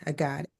I got it.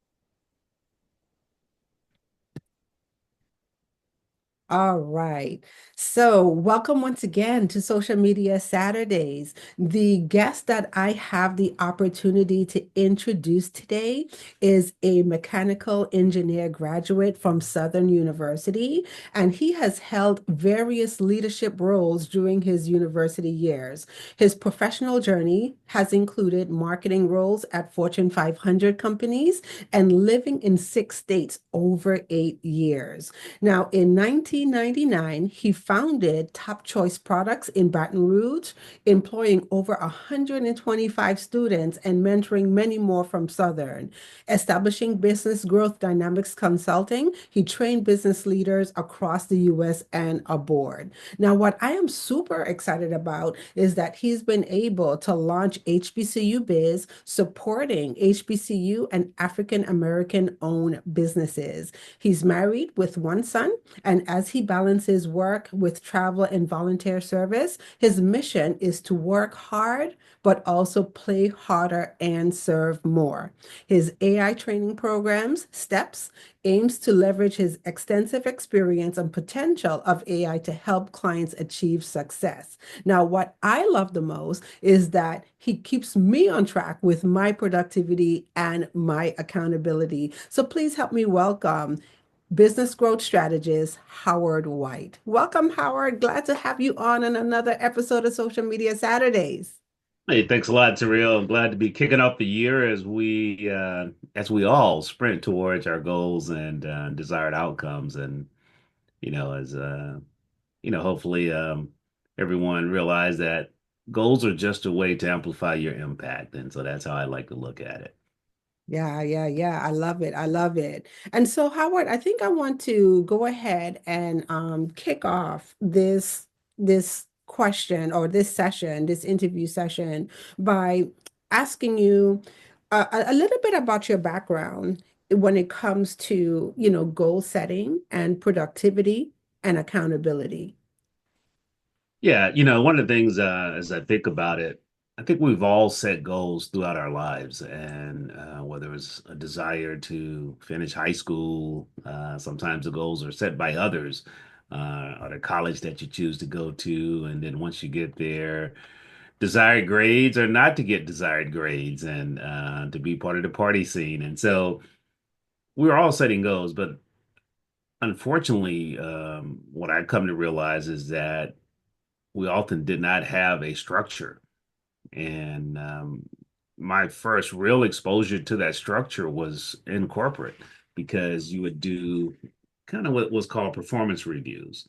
All right. So, welcome once again to Social Media Saturdays. The guest that I have the opportunity to introduce today is a mechanical engineer graduate from Southern University, and he has held various leadership roles during his university years. His professional journey has included marketing roles at Fortune 500 companies and living in 6 states over 8 years. Now, in 1999, he founded Top Choice Products in Baton Rouge, employing over 125 students and mentoring many more from Southern. Establishing business growth dynamics consulting, he trained business leaders across the US and abroad. Now, what I am super excited about is that he's been able to launch HBCU Biz, supporting HBCU and African American owned businesses. He's married with one son, and as he balances work with travel and volunteer service, his mission is to work hard, but also play harder and serve more. His AI training programs, STEPS, aims to leverage his extensive experience and potential of AI to help clients achieve success. Now, what I love the most is that he keeps me on track with my productivity and my accountability. So please help me welcome business growth strategist Howard White. Welcome, Howard. Glad to have you on another episode of Social Media Saturdays. Hey, thanks a lot, Terrell. I'm glad to be kicking off the year as we all sprint towards our goals and desired outcomes, and as hopefully everyone realize that goals are just a way to amplify your impact, and so that's how I like to look at it. Yeah, yeah, yeah. I love it. I love it. And so, Howard, I think I want to go ahead and kick off this question or this session, this interview session, by asking you a little bit about your background when it comes to, goal setting and productivity and accountability. Yeah, one of the things as I think about it, I think we've all set goals throughout our lives, and whether it's a desire to finish high school, sometimes the goals are set by others, or the college that you choose to go to, and then once you get there, desired grades or not to get desired grades, and to be part of the party scene. And so we're all setting goals, but unfortunately, what I come to realize is that we often did not have a structure. And my first real exposure to that structure was in corporate because you would do kind of what was called performance reviews.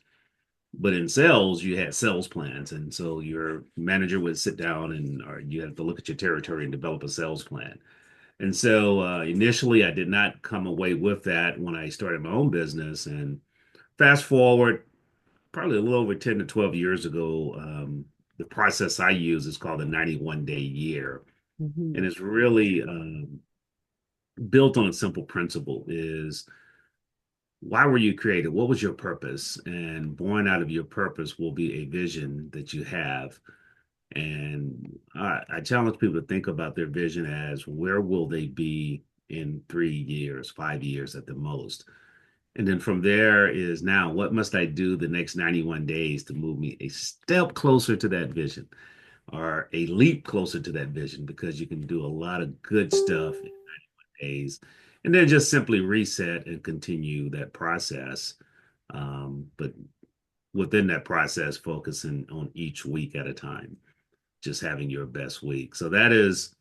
But in sales, you had sales plans. And so your manager would sit down and or you have to look at your territory and develop a sales plan. And so initially, I did not come away with that when I started my own business. And fast forward probably a little over 10 to 12 years ago, the process I use is called the 91-day year. And Mhm. it's really built on a simple principle is why were you created? What was your purpose? And born out of your purpose will be a vision that you have. And I challenge people to think about their vision as where will they be in 3 years, 5 years at the most? And then from there is now, what must I do the next 91 days to move me a step closer to that vision or a leap closer to that vision? Because you can do a lot of good stuff in days and then just simply reset and continue that process. But within that process, focusing on each week at a time, just having your best week. So that is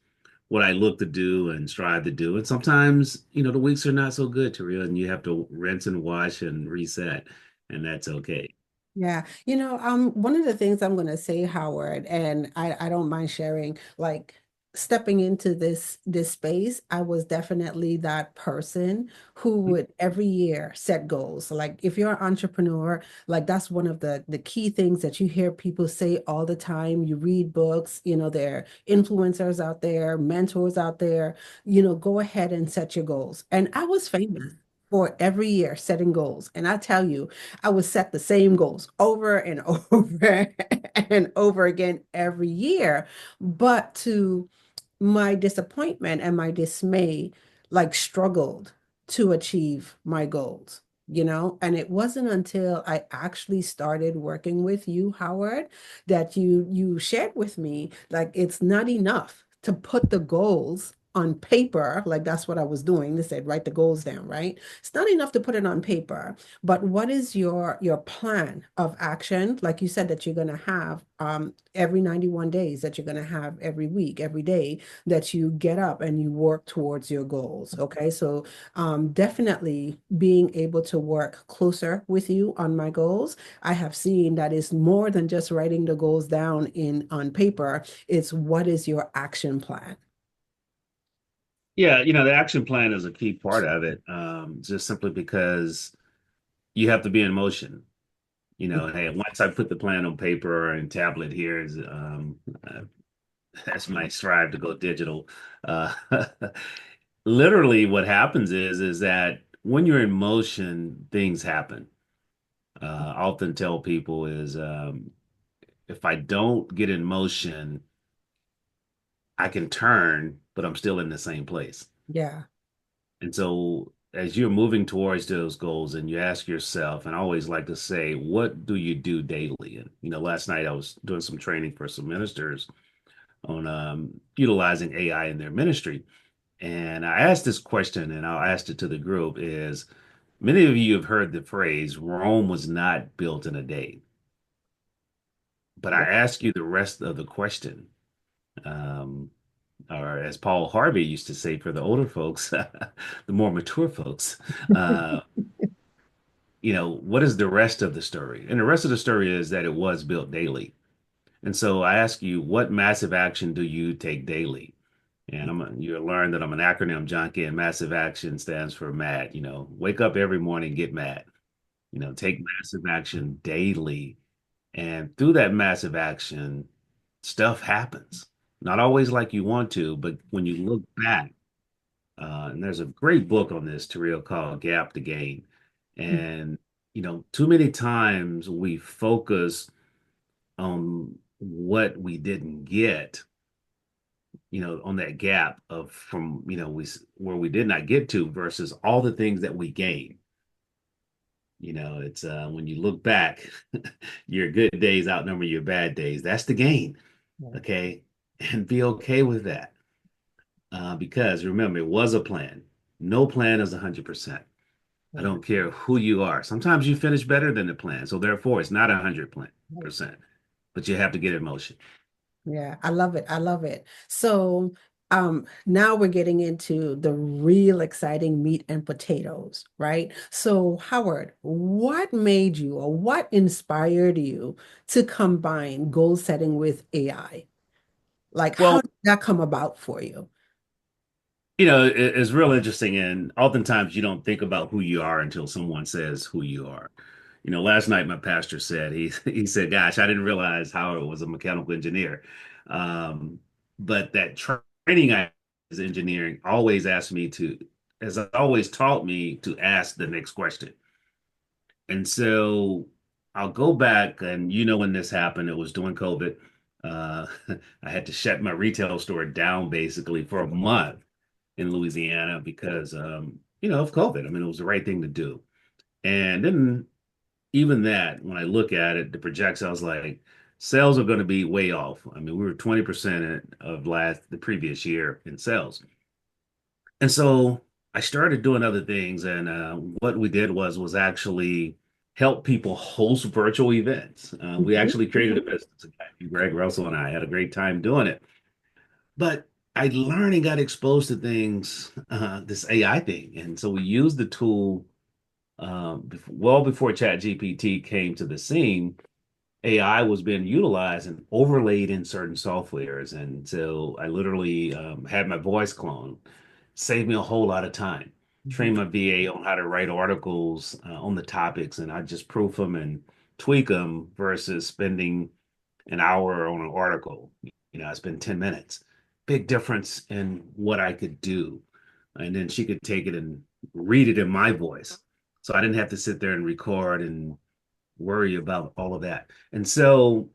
what I look to do and strive to do. And sometimes, the weeks are not so good, Taria, and you have to rinse and wash and reset, and that's okay. Yeah, one of the things I'm going to say, Howard, and I don't mind sharing, like stepping into this space, I was definitely that person who would every year set goals. Like if you're an entrepreneur, like that's one of the key things that you hear people say all the time. You read books, there are influencers out there, mentors out there, go ahead and set your goals. And I was famous for every year setting goals. And I tell you, I would set the same goals over and over and over again every year. But to my disappointment and my dismay, like struggled to achieve my goals, and it wasn't until I actually started working with you, Howard, that you shared with me like it's not enough to put the goals on paper, like that's what I was doing. They said write the goals down, right? It's not enough to put it on paper, but what is your plan of action? Like you said that you're going to have every 91 days, that you're going to have every week, every day that you get up and you work towards your goals. Okay. So definitely being able to work closer with you on my goals, I have seen that is more than just writing the goals down in on paper. It's what is your action plan? Yeah, the action plan is a key part of it, just simply because you have to be in motion. Hey, once I put the plan on paper and tablet here, that's my strive to go digital. Uh, Literally, what happens is that when you're in motion, things happen. I often tell people is if I don't get in motion, I can turn, but I'm still in the same place. Yeah. And so as you're moving towards those goals and you ask yourself, and I always like to say, what do you do daily? And last night I was doing some training for some ministers on utilizing AI in their ministry. And I asked this question, and I'll ask it to the group, is many of you have heard the phrase, Rome was not built in a day. But I ask you the rest of the question. Um, or as Paul Harvey used to say for the older folks, the more mature folks, uh, what is the rest of the story? And the rest of the story is that it was built daily. And so I ask you, what massive action do you take daily? And you'll learn that I'm an acronym junkie, and massive action stands for MAD. Wake up every morning, get mad. Take massive action daily. And through that massive action, stuff happens. Not always like you want to, but when you look back, and there's a great book on this, Terrell, called Gap to Gain. And, too many times we focus on what we didn't get, on that gap of from, where we did not get to versus all the things that we gained. It's when you look back, your good days outnumber your bad days. That's the gain. Yeah. Okay. And be okay with that. Because remember, it was a plan. No plan is 100%. I Yeah. don't care who you are. Sometimes you finish better than the plan. So therefore, it's not 100%, but you have to get in motion. Yeah, I love it. I love it. So, now we're getting into the real exciting meat and potatoes, right? So, Howard, what made you or what inspired you to combine goal setting with AI? Like, how Well, did that come about for you? it's real interesting. And oftentimes you don't think about who you are until someone says who you are. Last night my pastor said, he said, gosh, I didn't realize Howard was a mechanical engineer. But that training I as engineering always asked me to, has always taught me to ask the next question. And so I'll go back, and when this happened, it was during COVID. Uh, I had to shut my retail store down basically for a month in Louisiana because of COVID. I mean, it was the right thing to do. And then even that, when I look at it, the projections, I was like, sales are going to be way off. I mean, we were 20% of the previous year in sales. And so I started doing other things, and what we did was actually help people host virtual events. We Mhm. actually created a business. A guy, Greg Russell and I had a great time doing it. But I learned and got exposed to things, this AI thing, and so we used the tool well before ChatGPT came to the scene. AI was being utilized and overlaid in certain softwares. And so I literally had my voice clone, saved me a whole lot of time. Mhm. Trained my VA on how to write articles on the topics, and I just proof them and tweak them versus spending an hour on an article. I spent 10 minutes. Big difference in what I could do. And then she could take it and read it in my voice. So I didn't have to sit there and record and worry about all of that. And so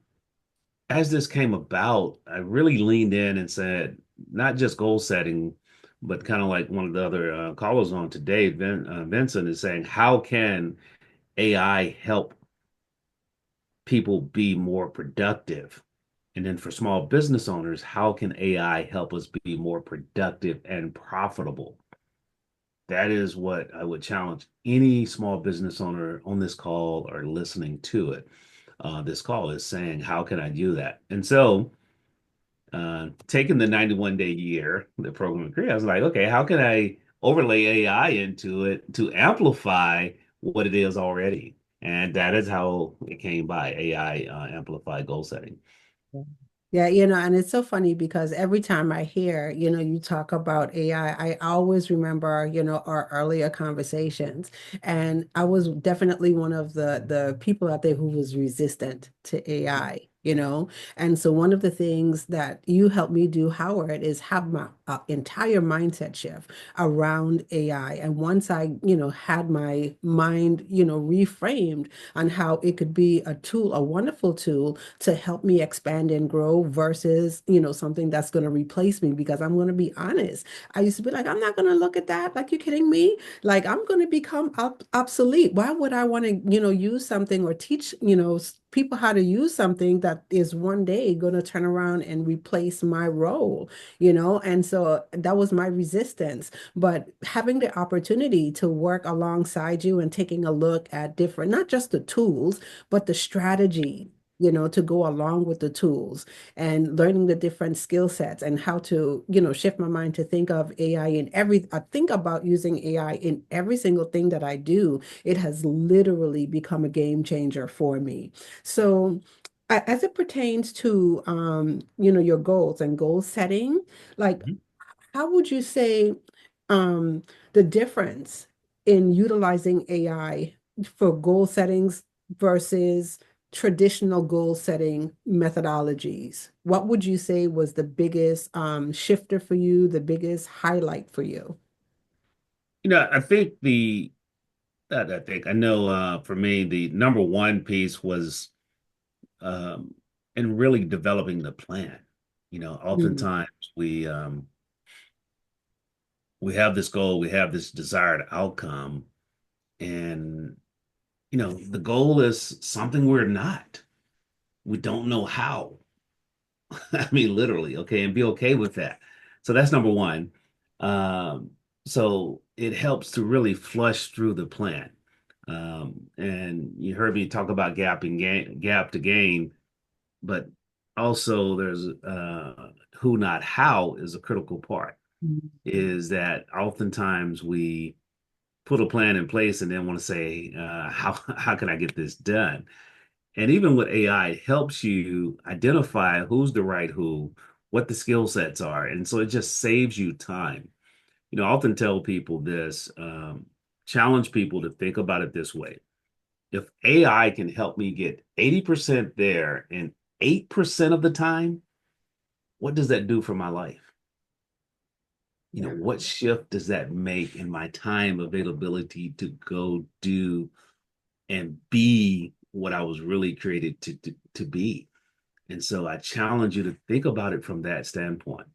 as this came about, I really leaned in and said, not just goal setting, but kind of like one of the other callers on today, Vincent is saying, how can AI help people be more productive? And then for small business owners, how can AI help us be more productive and profitable? That is what I would challenge any small business owner on this call or listening to it. This call is saying, how can I do that? And so, taking the 91 day year, the program created, I was like, okay, how can I overlay AI into it to amplify what it is already? And that is how it came by AI amplified goal setting. Yeah, and it's so funny because every time I hear, you talk about AI, I always remember, our earlier conversations. And I was definitely one of the people out there who was resistant to AI, And so one of the things that you helped me do, Howard, is have my entire mindset shift around AI. And once I, had my mind, reframed on how it could be a tool, a wonderful tool to help me expand and grow versus, something that's going to replace me. Because I'm going to be honest, I used to be like, I'm not going to look at that. Like, you kidding me? Like, I'm going to become obsolete. Why would I want to, use something or teach, people how to use something that is one day going to turn around and replace my role, And so that was my resistance. But having the opportunity to work alongside you and taking a look at different, not just the tools, but the strategy, to go along with the tools and learning the different skill sets and how to, shift my mind to think of AI I think about using AI in every single thing that I do. It has literally become a game changer for me. So, as it pertains to, your goals and goal setting, like, Mhm. how would you say um, the difference in utilizing AI for goal settings versus traditional goal setting methodologies? What would you say was the biggest shifter for you, the biggest highlight for you? I think I know for me, the number one piece was um, in really developing the plan. Mm, Oftentimes we have this goal, we have this desired outcome, and the goal is something we're not. We don't know how. I mean, literally, okay, and be okay with that. So that's number one. Um, so it helps to really flush through the plan. And you heard me talk about gap to gain, but also there's who, not how, is a critical part. mm, Is that oftentimes we put a plan in place and then want to say, how can I get this done? And even with AI, it helps you identify who's the right who, what the skill sets are. And so it just saves you time. I often tell people this, challenge people to think about it this way. If AI can help me get 80% there in 8% of the time, what does that do for my life? yeah. What shift does that make in my time availability to go do and be what I was really created to be? And so I challenge you to think about it from that standpoint.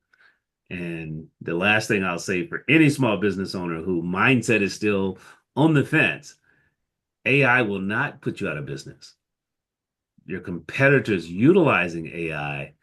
And the last thing I'll say for any small business owner who mindset is still on the fence, AI will not put you out of business. Your competitors utilizing AI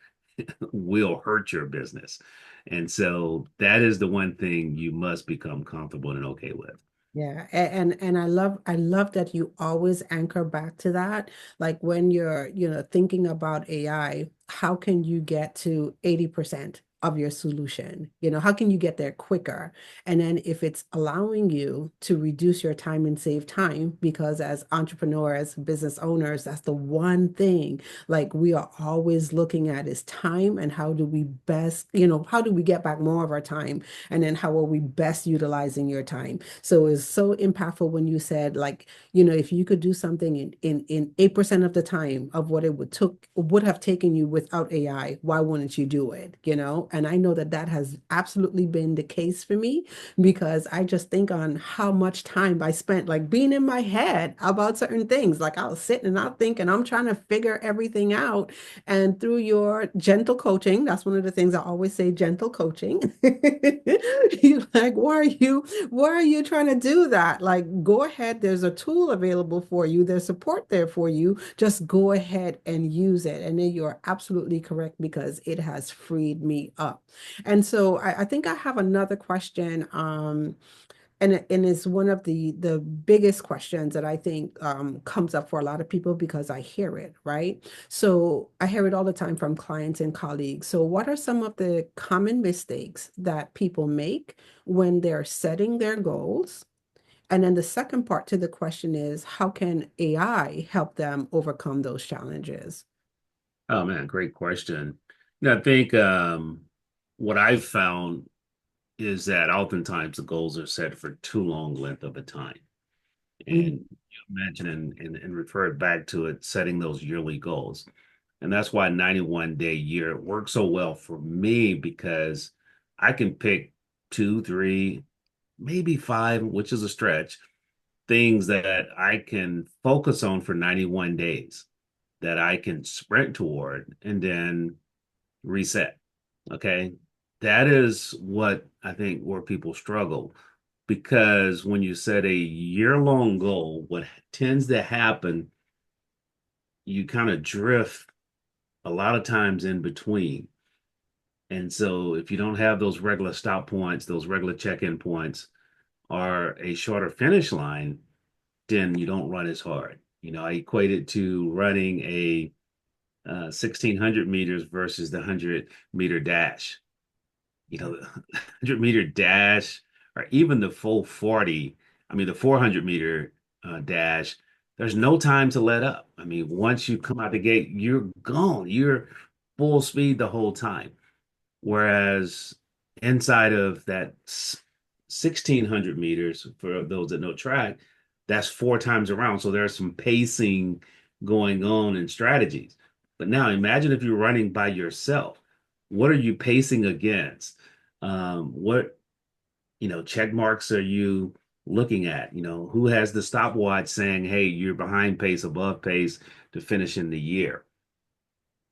will hurt your business. And so that is the one thing you must become comfortable and okay with. Yeah, and I love that you always anchor back to that. Like when you're, thinking about AI, how can you get to 80% of your solution? How can you get there quicker? And then if it's allowing you to reduce your time and save time, because as entrepreneurs, business owners, that's the one thing like we are always looking at is time and how do we best, how do we get back more of our time? And then how are we best utilizing your time? So it's so impactful when you said like, if you could do something in 8% of the time of what it would have taken you without AI, why wouldn't you do it? And I know that that has absolutely been the case for me because I just think on how much time I spent like being in my head about certain things. Like I'll sit and I'll think and I'm trying to figure everything out. And through your gentle coaching, that's one of the things I always say, gentle coaching. You're like, why are you trying to do that? Like, go ahead. There's a tool available for you. There's support there for you. Just go ahead and use it. And then you're absolutely correct because it has freed me up. And so I think I have another question. And it's one of the biggest questions that I think comes up for a lot of people because I hear it, right? So I hear it all the time from clients and colleagues. So what are some of the common mistakes that people make when they're setting their goals? And then the second part to the question is, how can AI help them overcome those challenges? Oh man, great question. I think what I've found is that oftentimes the goals are set for too long length of a time. Mm, And you mentioned and refer it back to it, setting those yearly goals. And that's why 91 day year works so well for me because I can pick two, three, maybe five, which is a stretch, things that I can focus on for 91 days that I can sprint toward and then reset. Okay. That is what I think where people struggle because when you set a year-long goal, what tends to happen, you kind of drift a lot of times in between. And so if you don't have those regular stop points, those regular check-in points, or a shorter finish line, then you don't run as hard. I equate it to running a 1600 meters versus the 100-meter dash. The 100-meter dash or even the full 40, I mean, the 400-meter dash, there's no time to let up. I mean, once you come out the gate, you're gone. You're full speed the whole time. Whereas inside of that 1600 meters, for those that know track, that's four times around. So there's some pacing going on and strategies. But now imagine if you're running by yourself. What are you pacing against? What, check marks are you looking at? Who has the stopwatch saying, hey, you're behind pace, above pace to finish in the year?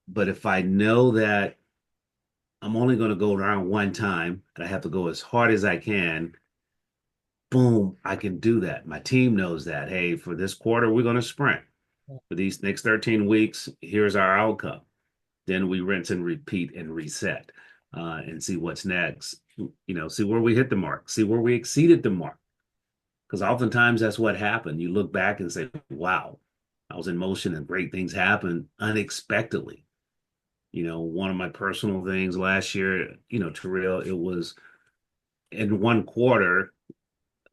But if I know that I'm only going to go around one time and I have to go as hard as I can. Boom, I can do that. My team knows that. Hey, for this quarter, we're going to sprint. For these next 13 weeks, here's our outcome. Then we rinse and repeat and reset and see what's next. See where we hit the mark, see where we exceeded the mark. Because oftentimes that's what happened. You look back and say, wow, I was in motion and great things happened unexpectedly. One of my personal things last year, Terrell, it was in one quarter,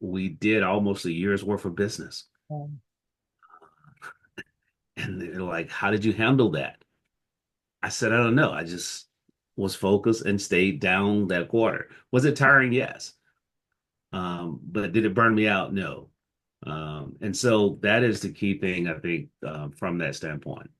we did almost a year's worth of business. And they're like, how did you handle that? I said, I don't know. I just was focused and stayed down that quarter. Was it tiring? Yes. But did it burn me out? No. And so that is the key thing, I think, from that standpoint.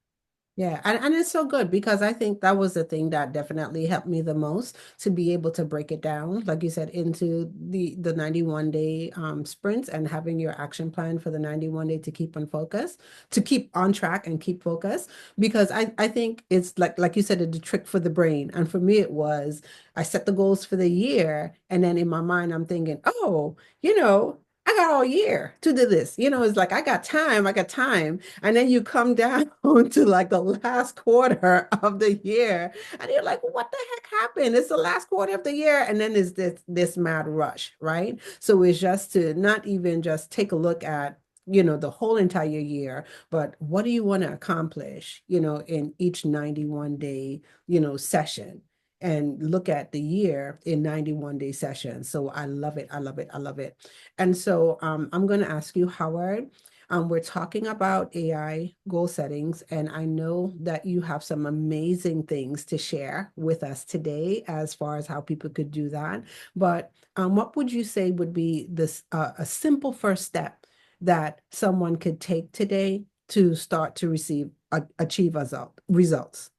Yeah, and it's so good because I think that was the thing that definitely helped me the most to be able to break it down, like you said, into the 91 day sprints and having your action plan for the 91 day to keep on focus, to keep on track and keep focus. Because I think it's like you said, the trick for the brain. And for me, it was I set the goals for the year, and then in my mind, I'm thinking, oh, I got all year to do this. It's like I got time. And then you come down to like the last quarter of the year, and you're like, what the heck happened? It's the last quarter of the year. And then there's this mad rush, right? So it's just to not even just take a look at the whole entire year, but what do you want to accomplish, in each 91 day, session, and look at the year in 91-day sessions. So I love it. I love it. I love it. And so I'm going to ask you, Howard, we're talking about AI goal settings, and I know that you have some amazing things to share with us today as far as how people could do that. But what would you say would be this a simple first step that someone could take today to start to achieve results?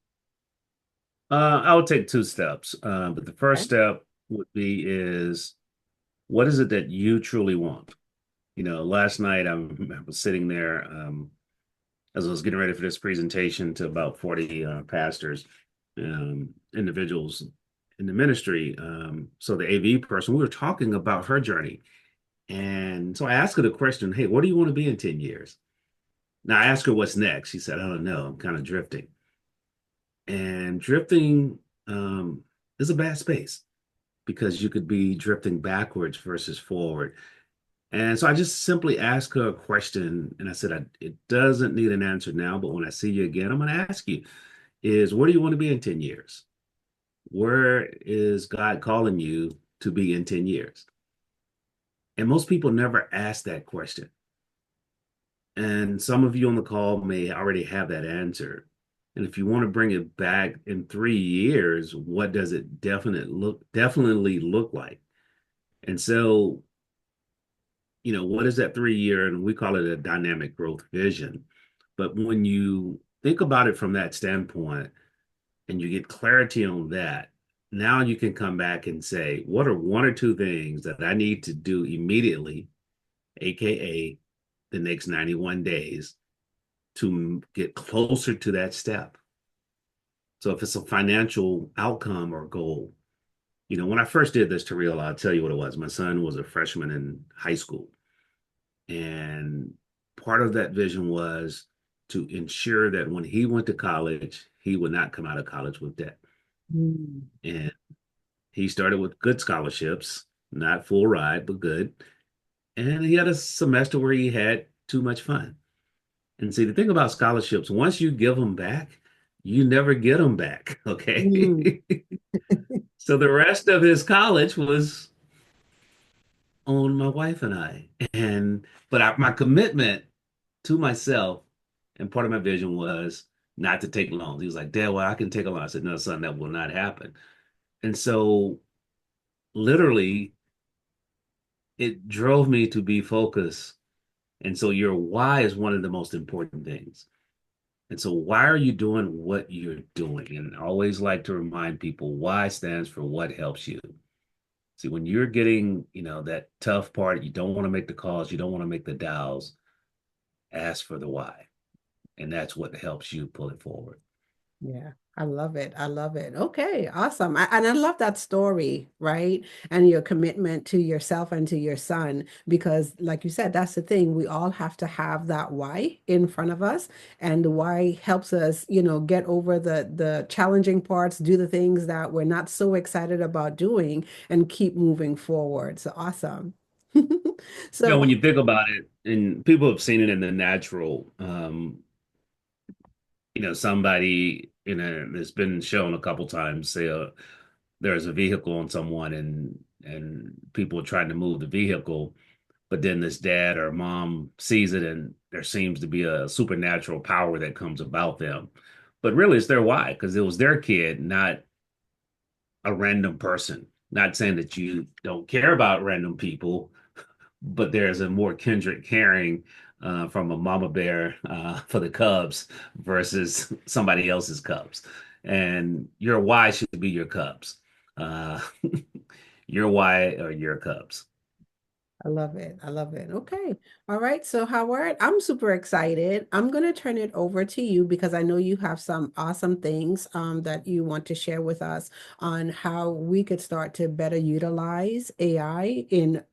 I would take two steps. But the first Okay. step would be is what is it that you truly want? Last night I was sitting there as I was getting ready for this presentation to about 40 pastors, individuals in the ministry. So the AV person, we were talking about her journey. And so I asked her the question, hey, what do you want to be in 10 years? Now I asked her what's next. She said, I don't know. I'm kind of drifting. And drifting is a bad space because you could be drifting backwards versus forward. And so I just simply asked her a question, and I said, it doesn't need an answer now, but when I see you again, I'm going to ask you, is where do you want to be in 10 years? Where is God calling you to be in 10 years? And most people never ask that question. And some of you on the call may already have that answer. And if you want to bring it back in 3 years, what does it definitely look like? And so, what is that 3 year? And we call it a dynamic growth vision. But when you think about it from that standpoint and you get clarity on that, now you can come back and say, what are one or two things that I need to do immediately, AKA the next 91 days, to get closer to that step? So if it's a financial outcome or goal, when I first did this, Terrell, I'll tell you what it was. My son was a freshman in high school. And part of that vision was to ensure that when he went to college, he would not come out of college with debt. Mm. And he started with good scholarships, not full ride, but good. And he had a semester where he had too much fun. And see, the thing about scholarships, once you give them back, you never get them back. Mm. Okay. So the rest of his college was on my wife and I. My commitment to myself and part of my vision was not to take loans. He was like, Dad, well, I can take a loan. I said, no, son, that will not happen. And so literally it drove me to be focused. And so your why is one of the most important things. And so why are you doing what you're doing? And I always like to remind people why stands for what helps you. See, when you're getting, that tough part, you don't want to make the calls, you don't want to make the dials, ask for the why. And that's what helps you pull it forward. Yeah, I love it. I love it. Okay, awesome. And I love that story, right? And your commitment to yourself and to your son, because like you said, that's the thing. We all have to have that why in front of us. And the why helps us, get over the challenging parts, do the things that we're not so excited about doing, and keep moving forward. So awesome. So, When you think about it, and people have seen it in the natural, somebody, it's been shown a couple times, say there's a vehicle on someone and people are trying to move the vehicle, but then this dad or mom sees it and there seems to be a supernatural power that comes about them. But really it's their why, because it was their kid, not a random person. Not saying that you don't care about random people, but there's a more kindred caring from a mama bear for the cubs versus somebody else's cubs. And your why should be your cubs. Uh, your why are your cubs. I love it. I love it. Okay. All right. So, Howard, I'm super excited. I'm going to turn it over to you because I know you have some awesome things that you want to share with us on how we could start to better utilize AI in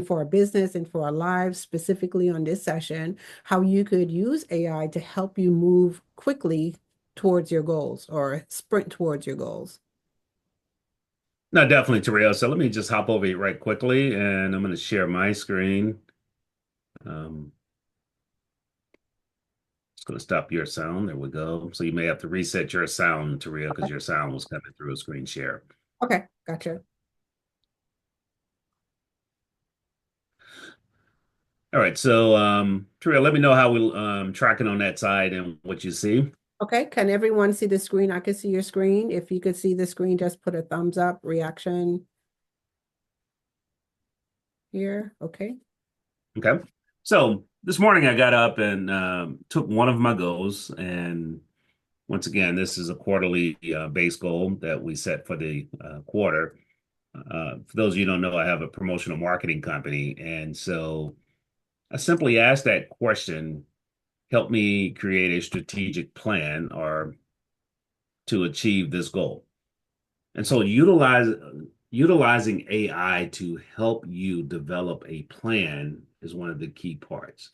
for our business and for our lives, specifically on this session, how you could use AI to help you move quickly towards your goals or sprint towards your goals. No, definitely, Terrell. So let me just hop over here right quickly and I'm going to share my screen. Um, It's going to stop your sound. There we go. So you may have to reset your sound, Terrell, because your sound was coming through a screen share. Okay. Gotcha. All right. So, Terrell, let me know how we tracking on that side and what you see. Okay, can everyone see the screen? I can see your screen. If you could see the screen, just put a thumbs up reaction here. Okay. Okay. So this morning I got up and took one of my goals and Once again, this is a quarterly base goal that we set for the quarter. For those of you who don't know, I have a promotional marketing company. And so I simply asked that question, help me create a strategic plan or to achieve this goal. And so utilizing AI to help you develop a plan is one of the key parts.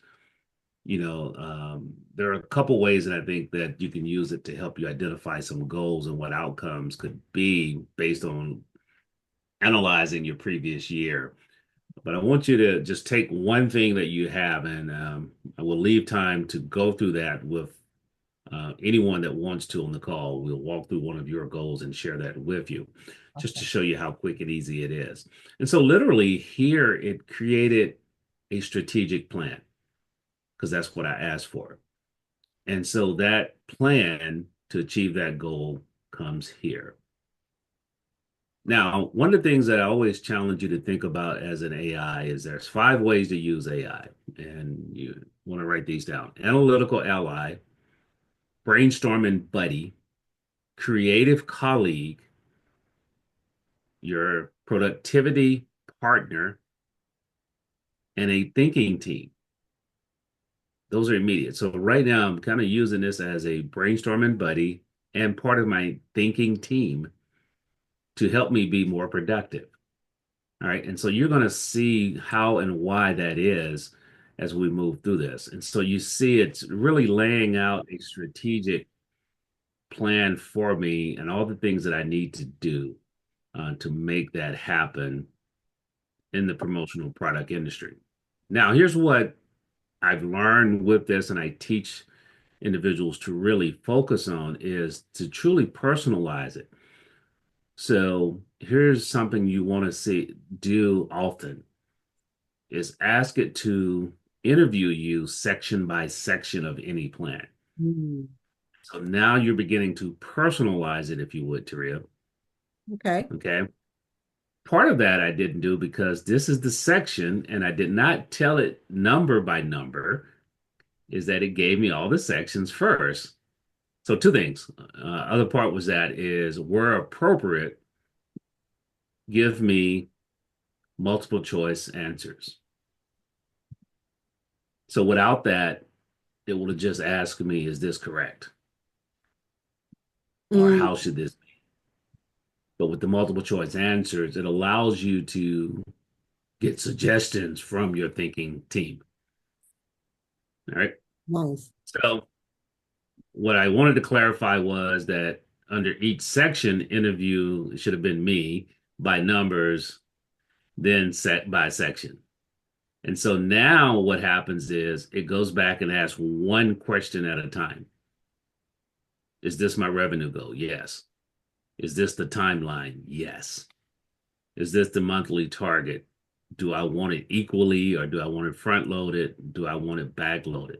There are a couple ways that I think that you can use it to help you identify some goals and what outcomes could be based on analyzing your previous year. But I want you to just take one thing that you have, and I will leave time to go through that with anyone that wants to on the call. We'll walk through one of your goals and share that with you, just to Okay. show you how quick and easy it is. And so, literally, here it created a strategic plan because that's what I asked for. And so, that plan to achieve that goal comes here. Now, one of the things that I always challenge you to think about as an AI is there's 5 ways to use AI, and you want to write these down: analytical ally, brainstorming buddy, creative colleague, your productivity partner, and a thinking team. Those are immediate. So right now, I'm kind of using this as a brainstorming buddy and part of my thinking team to help me be more productive. All right. And so you're going to see how and why that is as we move through this. And so you see it's really laying out a strategic plan for me and all the things that I need to do to make that happen in the promotional product industry. Now, here's what I've learned with this, and I teach individuals to really focus on is to truly personalize it. So here's something you want to see do often is ask it to interview you section by section of any plan. Mm, So now you're beginning to personalize it, if you would, Taria. okay. Okay. Part of that I didn't do because this is the section, and I did not tell it number by number, is that it gave me all the sections first. So two things. Other part was that is where appropriate, give me multiple choice answers. So without that, it would have just asked me, is this correct? Or Mm, how should this be? But with the multiple choice answers, it allows you to get suggestions from your thinking team. All right. nice. So what I wanted to clarify was that under each section, interview should have been me by numbers, then set by section. And so now what happens is it goes back and asks one question at a time. Is this my revenue goal? Yes. Is this the timeline? Yes. Is this the monthly target? Do I want it equally or do I want it front loaded? Do I want it back loaded?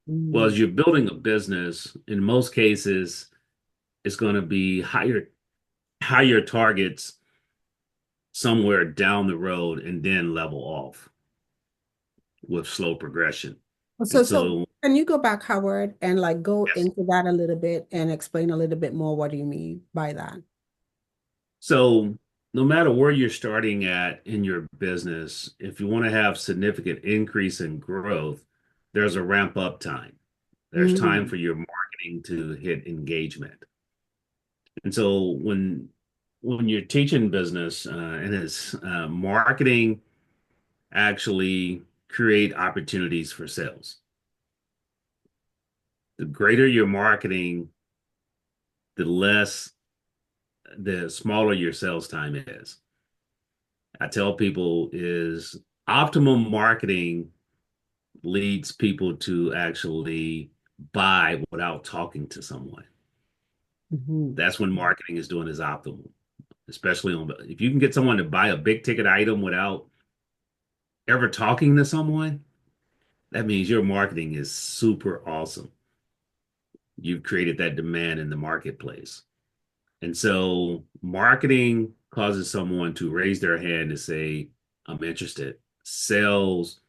Well, Mm, as you're building a business, in most cases, it's going to be higher targets somewhere down the road and then level off with slow progression. So, And so so, can you go back, Howard, and like go yes. into that a little bit and explain a little bit more? What do you mean by that? So no matter where you're starting at in your business, if you want to have significant increase in growth, there's a ramp up time. There's time Mm, for your marketing to hit engagement. And so when you're teaching business and it's marketing actually create opportunities for sales. The greater your marketing, the less the smaller your sales time is. I tell people is optimum marketing leads people to actually buy without talking to someone. mhm. That's when marketing is doing is optimal, especially on if you can get someone to buy a big ticket item without ever talking to someone, that means your marketing is super awesome. You've created that demand in the marketplace. And so marketing causes someone to raise their hand to say, I'm interested. Sales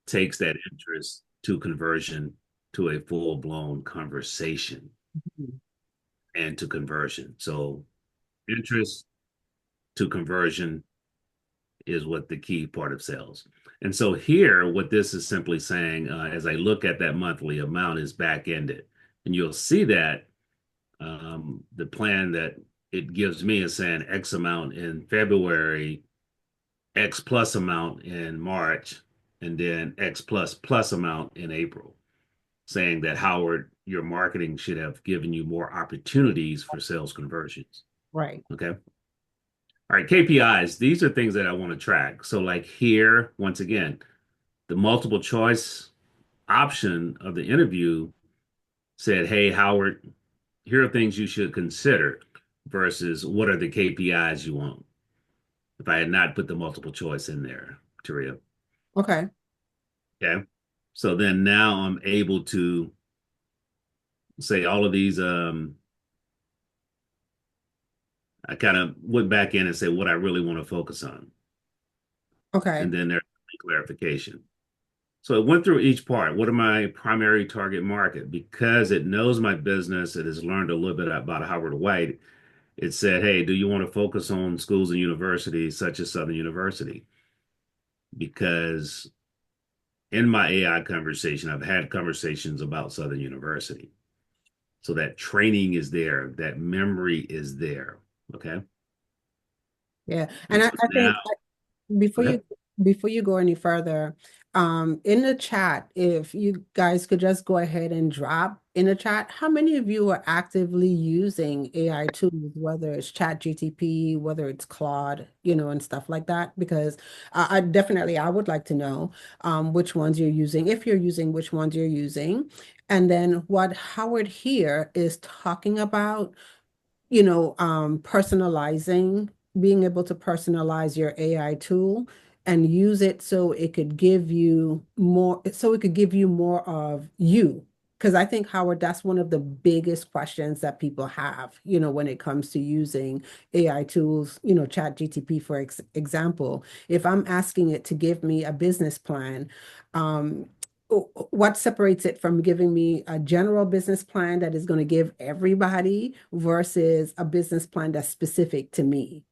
takes that interest to conversion to a full blown conversation. Mhm. and to conversion. So interest to conversion is what the key part of sales. And so here, what this is simply saying, as I look at that monthly amount, is back ended, and you'll see that the plan that it gives me is saying X amount in February, X plus amount in March, and then X plus plus amount in April, saying that Howard, your marketing should have given you more opportunities for sales conversions. Right. Okay. All right, KPIs. These are things that I want to track. So, like here, once again, the multiple choice option of the interview said, "Hey, Howard, here are things you should consider," versus what are the KPIs you want. If I had not put the multiple choice in there, Taria. Okay. Okay. So then now I'm able to say all of these. I kind of went back in and said what I really want to focus on. Okay. And then there's clarification. So it went through each part. What are my primary target market? Because it knows my business, it has learned a little bit about Howard White. It said, hey, do you want to focus on schools and universities such as Southern University? Because in my AI conversation, I've had conversations about Southern University. So that training is there, that memory is there. Okay. Yeah. And And so I now, think before okay. you before you go any further, in the chat, if you guys could just go ahead and drop in the chat, how many of you are actively using AI tools, whether it's Chat GTP, whether it's Claude, and stuff like that? Because I definitely I would like to know which ones you're using, if you're using which ones you're using, and then what Howard here is talking about personalizing, being able to personalize your AI tool and use it so it could give you more, so it could give you more of you. Because I think, Howard, that's one of the biggest questions that people have, when it comes to using AI tools, Chat GTP, for example. If I'm asking it to give me a business plan, um, what separates it from giving me a general business plan that is going to give everybody versus a business plan that's specific to me?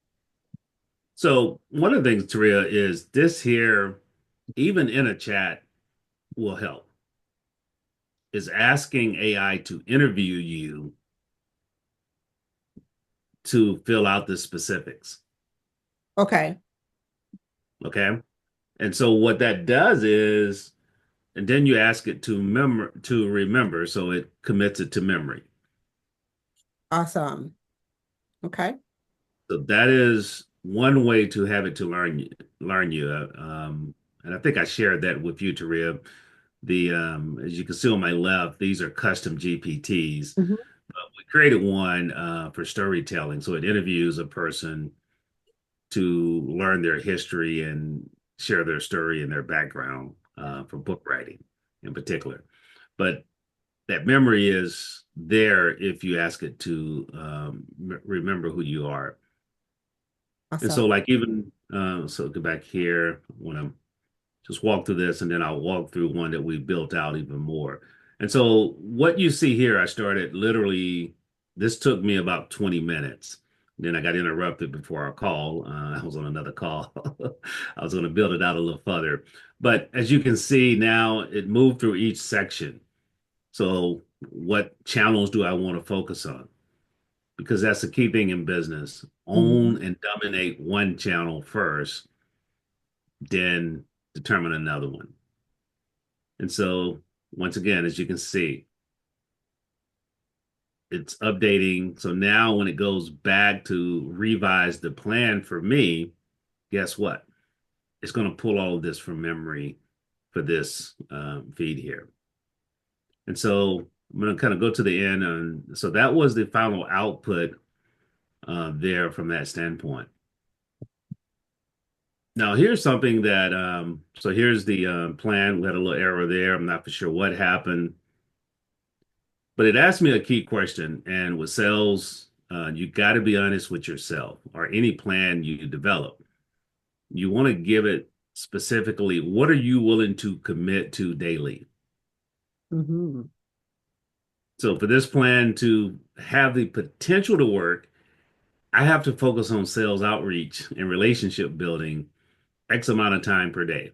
So one of the things, Taria, is this here, even in a chat, will help. Is asking AI to interview you to fill out the specifics. Okay, Okay. And so what that does is, and then you ask it to remember, so it commits it to memory. awesome. Okay. So that is one way to have it to learn you. And I think I shared that with you, Taria. The as you can see on my left, these are custom GPTs. Mhm. We created one for storytelling, so it interviews a person to learn their history and share their story and their background for book writing in particular. But that memory is there if you ask it to remember who you are. And Awesome. so, like, even so, go back here when I'm just walk through this, and then I'll walk through one that we built out even more. And so, what you see here, I started literally, this took me about 20 minutes. Then I got interrupted before our call. I was on another call. I was going to build it out a little further. But as you can see now, it moved through each section. So, what channels do I want to focus on? Because that's the key thing in business. Mhm. Own and dominate one channel first, then determine another one. And so, once again, as you can see, it's updating. So now when it goes back to revise the plan for me, guess what? It's going to pull all of this from memory for this feed here. And so I'm going to kind of go to the end. And so that was the final output there from that standpoint. Now, here's something that, so here's the plan. We had a little error there. I'm not for sure what happened. But it asked me a key question, and with sales, you got to be honest with yourself or any plan you develop. You want to give it specifically what are you willing to commit to daily? Mhm. So for this plan to have the potential to work, I have to focus on sales outreach and relationship building X amount of time per day.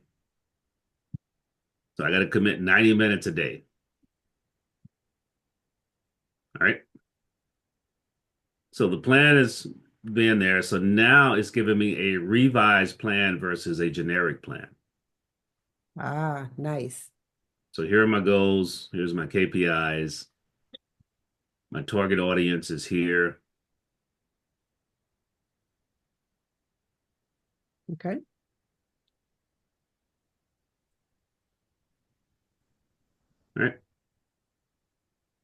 So I got to commit 90 minutes a day. All right. So the plan is being there. So now it's giving me a revised plan versus a generic plan. Ah, nice. So here are my goals. Here's my KPIs. My target audience is here. Okay. All right.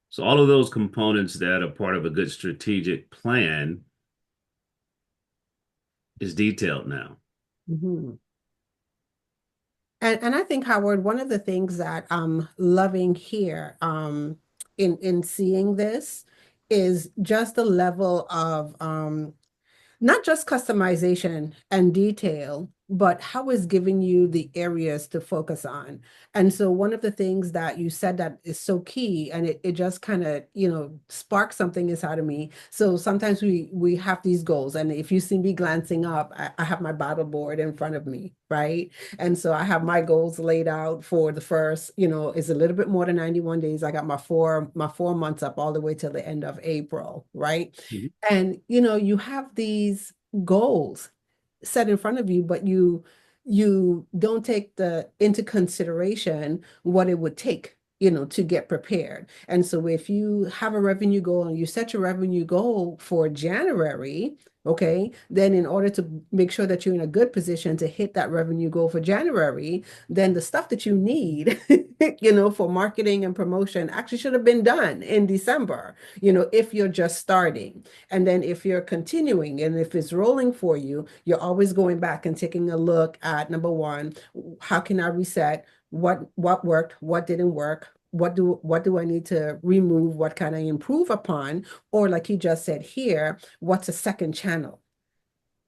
So all of those components that are part of a good strategic plan is detailed now. Mhm. And I think, Howard, one of the things that I'm loving here in seeing this is just the level of not just customization and detail, but how is giving you the areas to focus on. And so one of the things that you said that is so key, and it just kind of, sparked something inside of me. So sometimes we have these goals, and if you see me glancing up, I have my battle board in front of me, right? And so I have my goals laid out for the first, it's a little bit more than 91 days. I got my 4 months up all the way till the end of April, right? Mhm. And you have these goals set in front of you, but you don't take the into consideration what it would take, to get prepared. And so if you have a revenue goal and you set your revenue goal for January, okay, then in order to make sure that you're in a good position to hit that revenue goal for January, then the stuff that you need, for marketing and promotion actually should have been done in December, if you're just starting. And then if you're continuing and if it's rolling for you, you're always going back and taking a look at number one, how can I reset? What worked? What didn't work? What do I need to remove? What can I improve upon? Or like you just said here, what's a second channel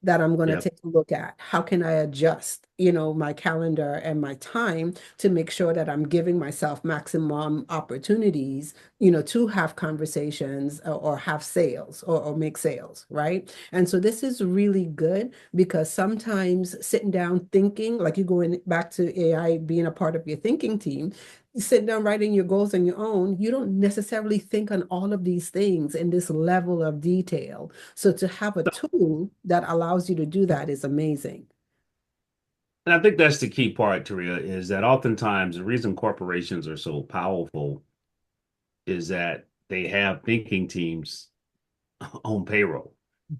that I'm going to Yep. take a look at? How can I adjust, my calendar and my time to make sure that I'm giving myself maximum opportunities, to have conversations or have sales or make sales, right? And so this is really good because sometimes sitting down thinking, like you going back to AI being a part of your thinking team, you sit down writing your goals on your own, you don't necessarily think on all of these things in this level of detail. So to have a tool that allows you to do that is amazing. And I think that's the key part, Taria, is that oftentimes the reason corporations are so powerful is that they have thinking teams on payroll.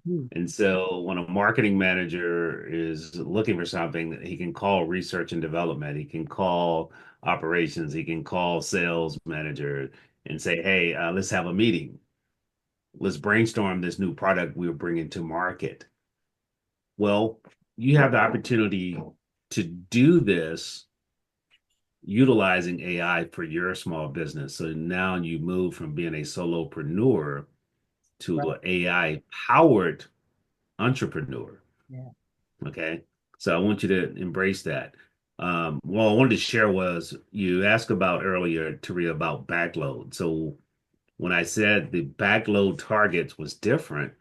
Mhm. And so when a marketing manager is looking for something, he can call research and development, he can call operations, he can call sales manager and say, hey, let's have a meeting. Let's brainstorm this new product we're bringing to market. Well, you have the opportunity to do this utilizing AI for your small business. So now you move from being a solopreneur to Right. an AI powered entrepreneur. Yeah. Okay. So I want you to embrace that. What I wanted to share was you asked about earlier, Taria, about backload. So when I said the backload targets was different,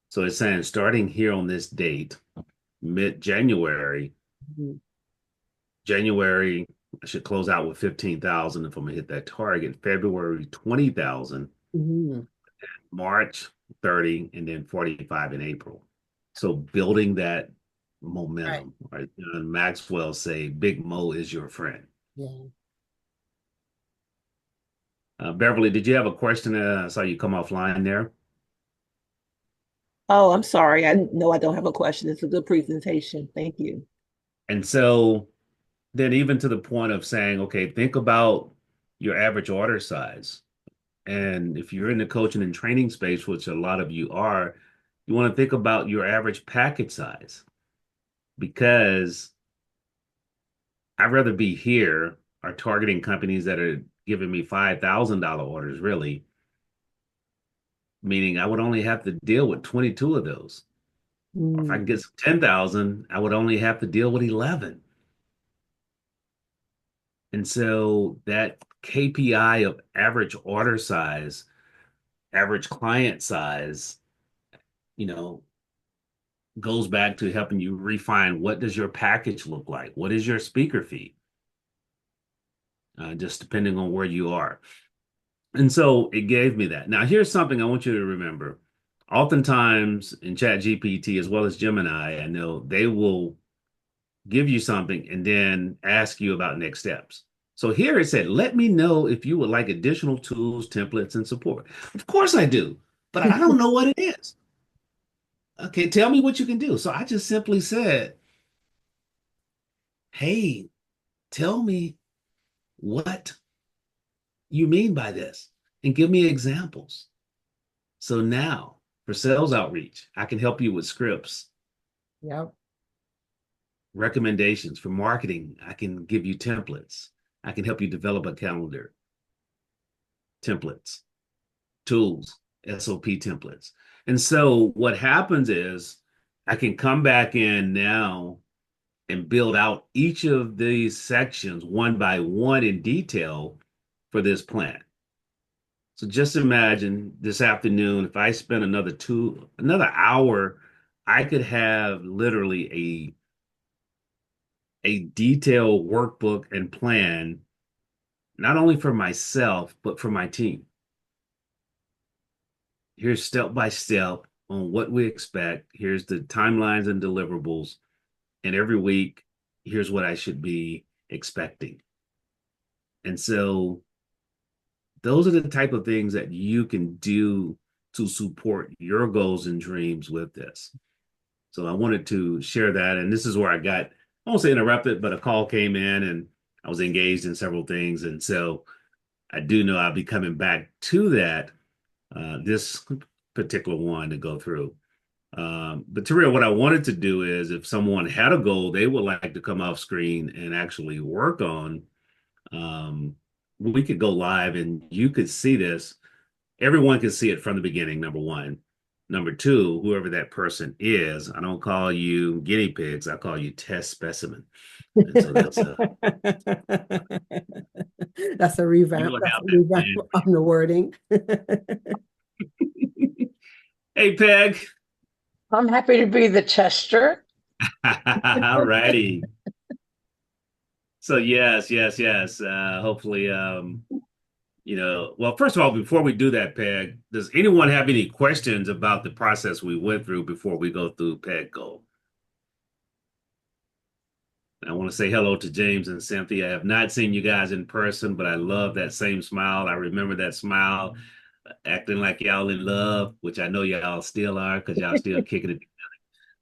so it's saying starting here on this date, mid-January, Mhm. January, I should close out with 15,000 if I'm gonna hit that target. February, 20,000, Mhm. March, 30, and then 45 in April. So building that Right. momentum, right? Maxwell say, Big Mo is your friend. Yeah. Beverly, did you have a question? I saw you come offline there. Oh, I'm sorry. No, I don't have a question. It's a good presentation. Thank you. And so then even to the point of saying, okay, think about your average order size. And if you're in the coaching and training space, which a lot of you are, you want to think about your average packet size because I'd rather be here or targeting companies that are giving me $5,000 orders, really, meaning I would only have to deal with 22 of those. Or if I Mm. can get some 10,000, I would only have to deal with 11. And so that KPI of average order size, average client size, you know, goes back to helping you refine what does your package look like? What is your speaker fee? Just depending on where you are. And so it gave me that. Now, here's something I want you to remember. Oftentimes in ChatGPT as well as Gemini, I know they will give you something and then ask you about next steps. So here it said, let me know if you would like additional tools, templates, and support. Of course I do, but I don't know what it is. Okay, tell me what you can do. So I just simply said, hey, tell me what you mean by this and give me examples. So now for sales outreach, I can help you with scripts, Yep. recommendations. For marketing, I can give you templates. I can help you develop a calendar, templates, tools, SOP templates. And so what happens is I can come back in now and build out each of these sections one by one in detail for this plan. So just imagine this afternoon, if I spent another hour, I could have literally a detailed workbook and plan, not only for myself, but for my team. Here's step by step on what we expect. Here's the timelines and deliverables. And every week, here's what I should be expecting. And so those are the type of things that you can do to support your goals and dreams with this. So I wanted to share that. And this is where I won't say interrupted, but a call came in and I was engaged in several things. And so I do know I'll be coming back to that, this particular one to go through. But Taria, what I wanted to do is if someone had a goal they would like to come off screen and actually work on, um, we could go live and you could see this. Everyone can see it from the beginning, number one. Number two, whoever that person is, I don't call you guinea pigs, I call you test specimen. And so that's That's a you revamp. will That's have a that revamp plan. on the wording. Hey, Peg. I'm happy to be the tester. All righty. So yes. Hopefully, well, first of all, before we do that, Peg, does anyone have any questions about the process we went through before we go through Peg Goal? I want to say hello to James and Cynthia. I have not seen you guys in person, but I love that same smile. I remember that smile, acting like y'all in love, which I know y'all still are because y'all still kicking it.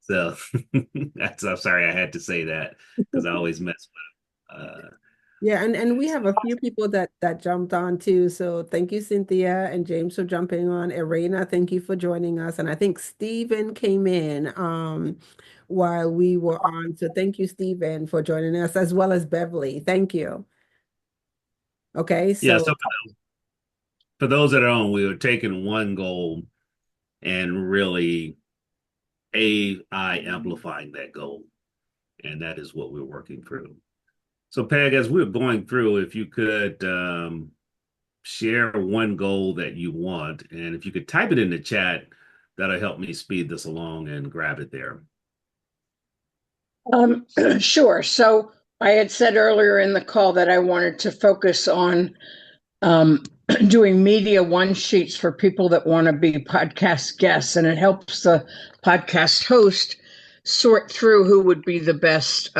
So I'm sorry I had to say that because I always mess with Yeah, and we have a few people that jumped on too. So thank you, Cynthia and James, for jumping on. Irena, thank you for joining us. And I think Stephen came in while we were on. So thank you, Stephen, for joining us, as well as Beverly. Thank you. Okay, yeah. so So for those that are on, we were taking one goal and really AI amplifying that goal. And that is what we're working through. So Peg, as we're going through, if you could share one goal that you want, and if you could type it in the chat, that'll help me speed this along and grab it there. Sure. So I had said earlier in the call that I wanted to focus on doing media one sheets for people that want to be podcast guests, and it helps the podcast host sort through who would be the best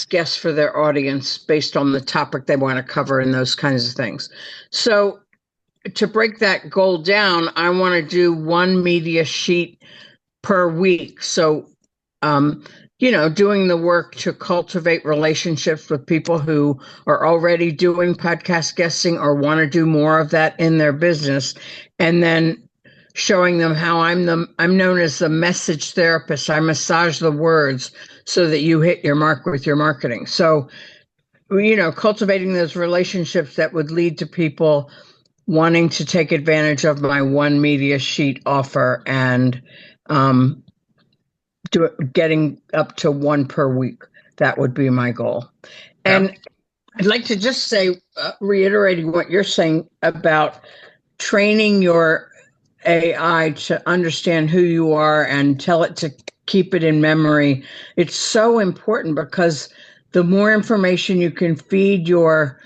guest for their audience based on the topic they want to cover and those kinds of things. So to break that goal down, I want to do one media sheet per week. So, doing the work to cultivate relationships with people who are already doing podcast guesting or want to do more of that in their business, and then showing them how I'm known as the message therapist. I massage the words so that you hit your mark with your marketing. So, cultivating those relationships that would lead to people wanting to take advantage of my one media sheet offer and getting up to one per week. That would be my goal. Okay. And I'd like to just say, reiterating what you're saying about training your AI to understand who you are and tell it to keep it in memory. It's so important because the more information you can feed your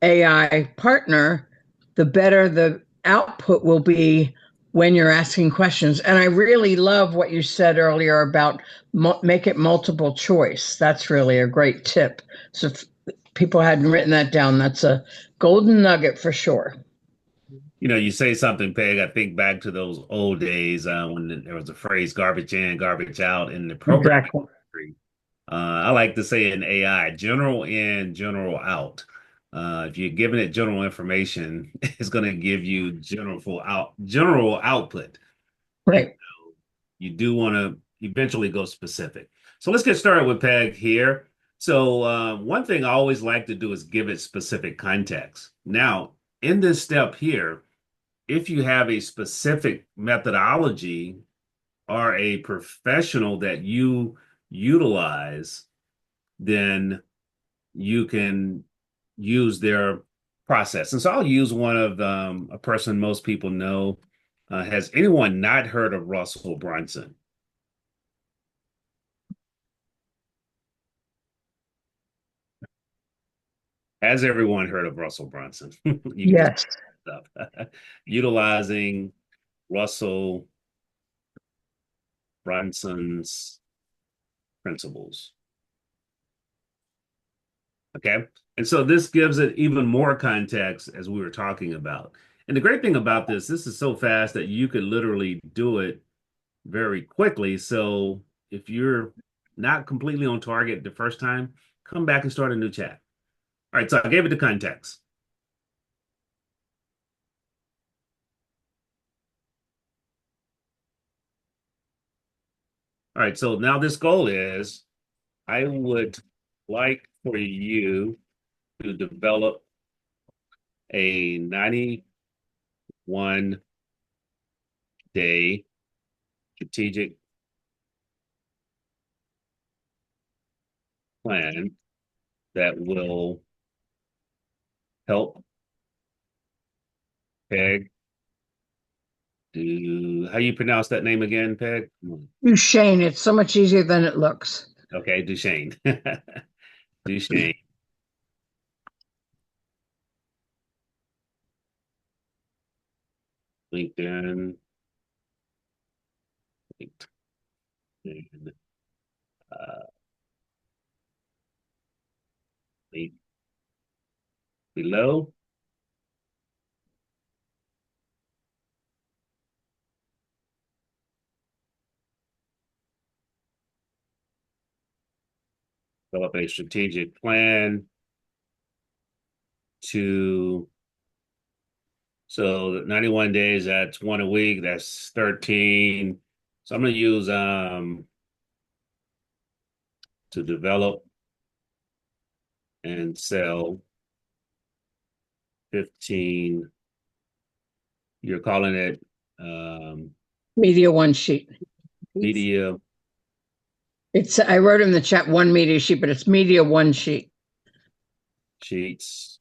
AI partner, the better the output will be when you're asking questions. And I really love what you said earlier about make it multiple choice. That's really a great tip. So if people hadn't written that down, that's a golden nugget for sure. You say something, Peg. I think back to those old days when there was a phrase garbage in, garbage out in the programming Exactly. industry. I like to say in AI, general in, general out. If you're giving it general information, it's going to give you general output. And Right. you do want to eventually go specific. So let's get started with Peg here. So one thing I always like to do is give it specific context. Now, in this step here, if you have a specific methodology or a professional that you utilize, then you can use their process. And so I'll use one of a person most people know. Has anyone not heard of Russell Brunson? Has everyone heard of Russell Brunson? You can just Yes. stuff. Utilizing Russell Brunson's principles. Okay. And so this gives it even more context as we were talking about. And the great thing about this is so fast that you could literally do it very quickly. So if you're not completely on target the first time, come back and start a new chat. All right. So I gave it the context. All right. So now this goal is I would like for you to develop a 91-day strategic plan that will help Peg do how you pronounce that name again, Peg? Shane, it's so much easier than it looks. Okay, Duchesne. Duchesne. LinkedIn. LinkedIn. Uh, link below. Develop a strategic plan to so 91 days, that's one a week, that's 13. So I'm gonna use to develop and sell 15. You're calling it Media one sheet. media It's I wrote in the chat one media sheet, but it's media one sheet. sheets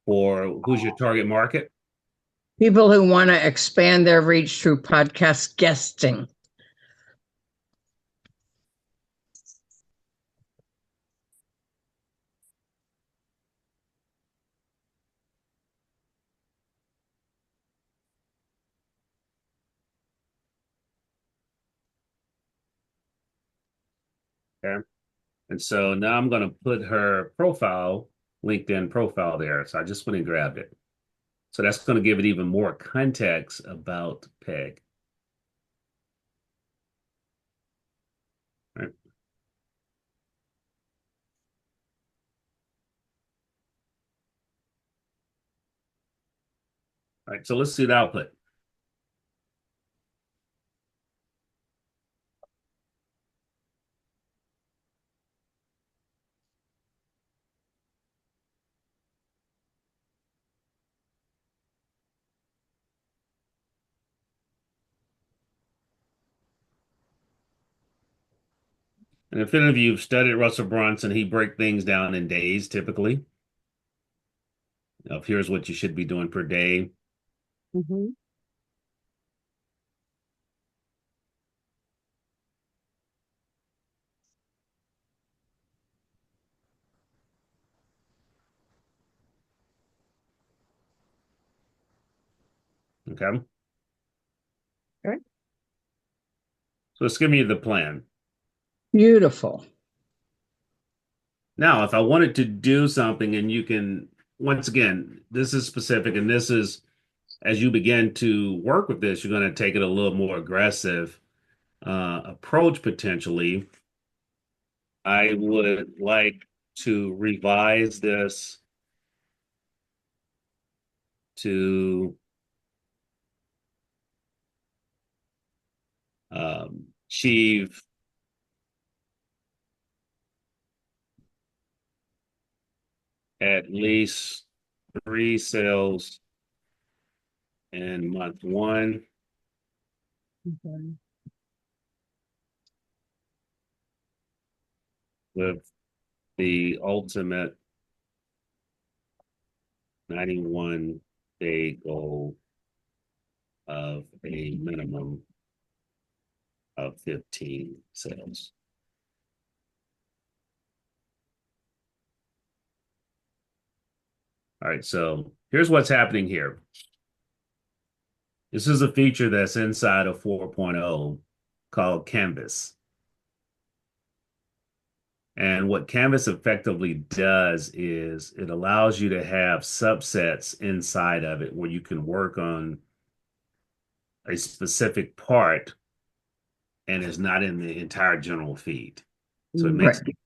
for who's your target market? People who want to expand their reach through podcast guesting. Okay. And so now I'm going to put her profile, LinkedIn profile there. So I just went and grabbed it. So that's going to give it even more context about Peg. All right. All right. So let's see the output. And if any of you have studied Russell Brunson, he break things down in days typically. Of here's what you should be doing per day. Mm-hmm. Okay. Okay. So let's give me the plan. Beautiful. Now, if I wanted to do something and you can, once again, this is specific and this is as you begin to work with this, you're going to take it a little more aggressive approach potentially. I would like to revise this to achieve at least 3 sales in month one Okay. with the ultimate 91-day goal of a minimum of 15 sales. All right, so here's what's happening here. This is a feature that's inside of 4.0 called Canvas. And what Canvas effectively does is it allows you to have subsets inside of it where you can work on a specific part and it's not in the entire general feed. So it Right. makes it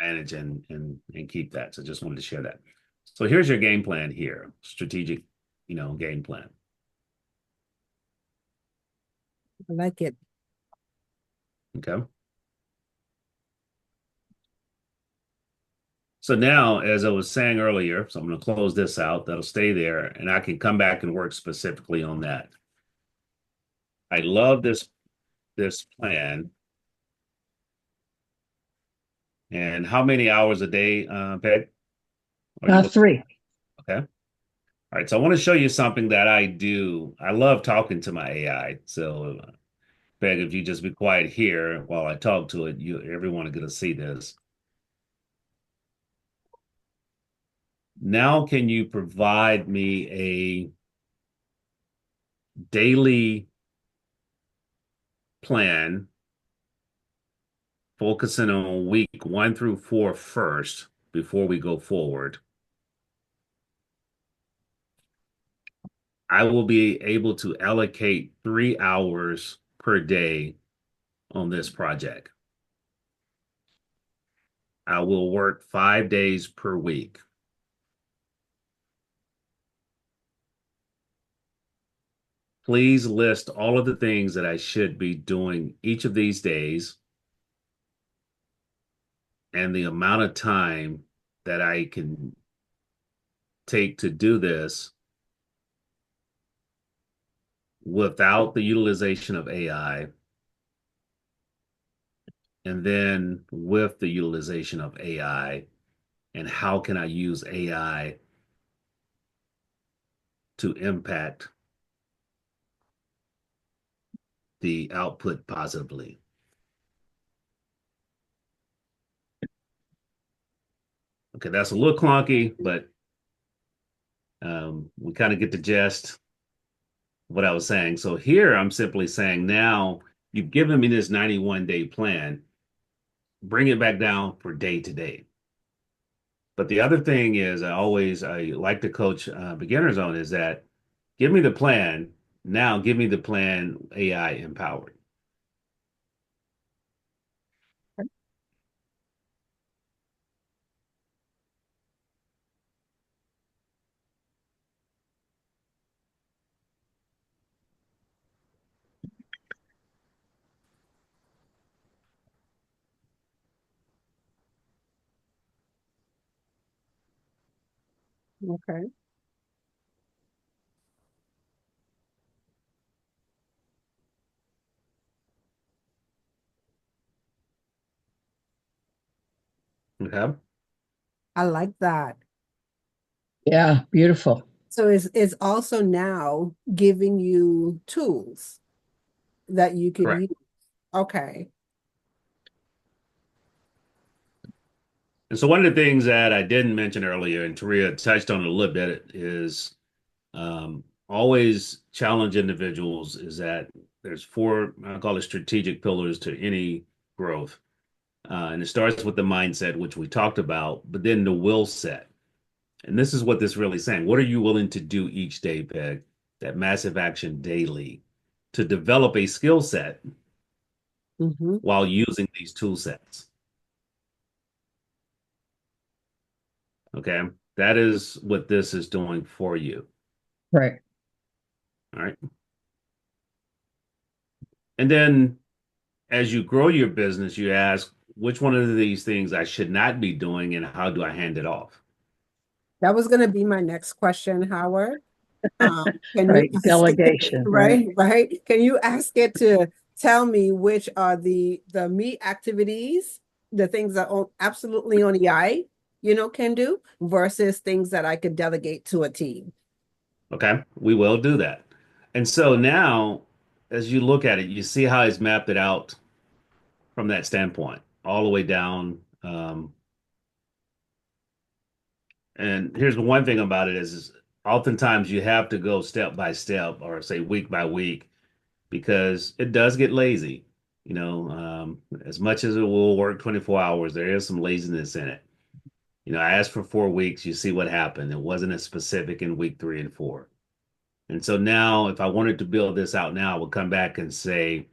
manage and keep that. So just wanted to share that. So here's your game plan here, strategic, game plan. I like it. Okay. So now, as I was saying earlier, so I'm going to close this out. That'll stay there, and I can come back and work specifically on that. I love this plan. And how many hours a day, Peg? Are you looking? 3. Okay. All right. So I want to show you something that I do. I love talking to my AI. So, Peg, if you just be quiet here while I talk to it, everyone is going to see this. Now, can you provide me a daily plan focusing on week 1 through 4 first before we go forward? I will be able to allocate 3 hours per day on this project. I will work 5 days per week. Please list all of the things that I should be doing each of these days and the amount of time that I can take to do this without the utilization of AI, and then with the utilization of AI, and how can I use AI to impact the output positively. Okay, that's a little clunky, but we kind of get the gist of what I was saying. So here I'm simply saying now you've given me this 91-day plan, bring it back down for day to day. But the other thing is I like to coach beginners on is that give me the plan. Now give me the plan AI empowered. Okay. Okay. I like that. Yeah, beautiful. So it's also now giving you tools that you could Correct. use. Okay. And so one of the things that I didn't mention earlier, and Taria touched on it a little bit, is always challenge individuals is that there's four, I call it strategic pillars to any growth. And it starts with the mindset, which we talked about, but then the will set. And this is what this really saying. What are you willing to do each day, Peg? That massive action daily to develop a skill set Mm-hmm. while using these tool sets. Okay. That is what this is doing for you. Right. All right. And then as you grow your business, you ask, which one of these things I should not be doing and how do I hand it off? That was going to be my next question, Howard. Can you Right. ask it, Delegation. Right. right? Can you ask it to tell me which are the me activities, the things that absolutely only I, can do versus things that I could delegate to a team? Okay. We will do that. And so now, as you look at it, you see how he's mapped it out from that standpoint, all the way down. And here's the one thing about it is oftentimes you have to go step by step or say week by week because it does get lazy. As much as it will work 24 hours, there is some laziness in it. I asked for 4 weeks, you see what happened. It wasn't as specific in week 3 and 4. And so now, if I wanted to build this out now, I would come back and say,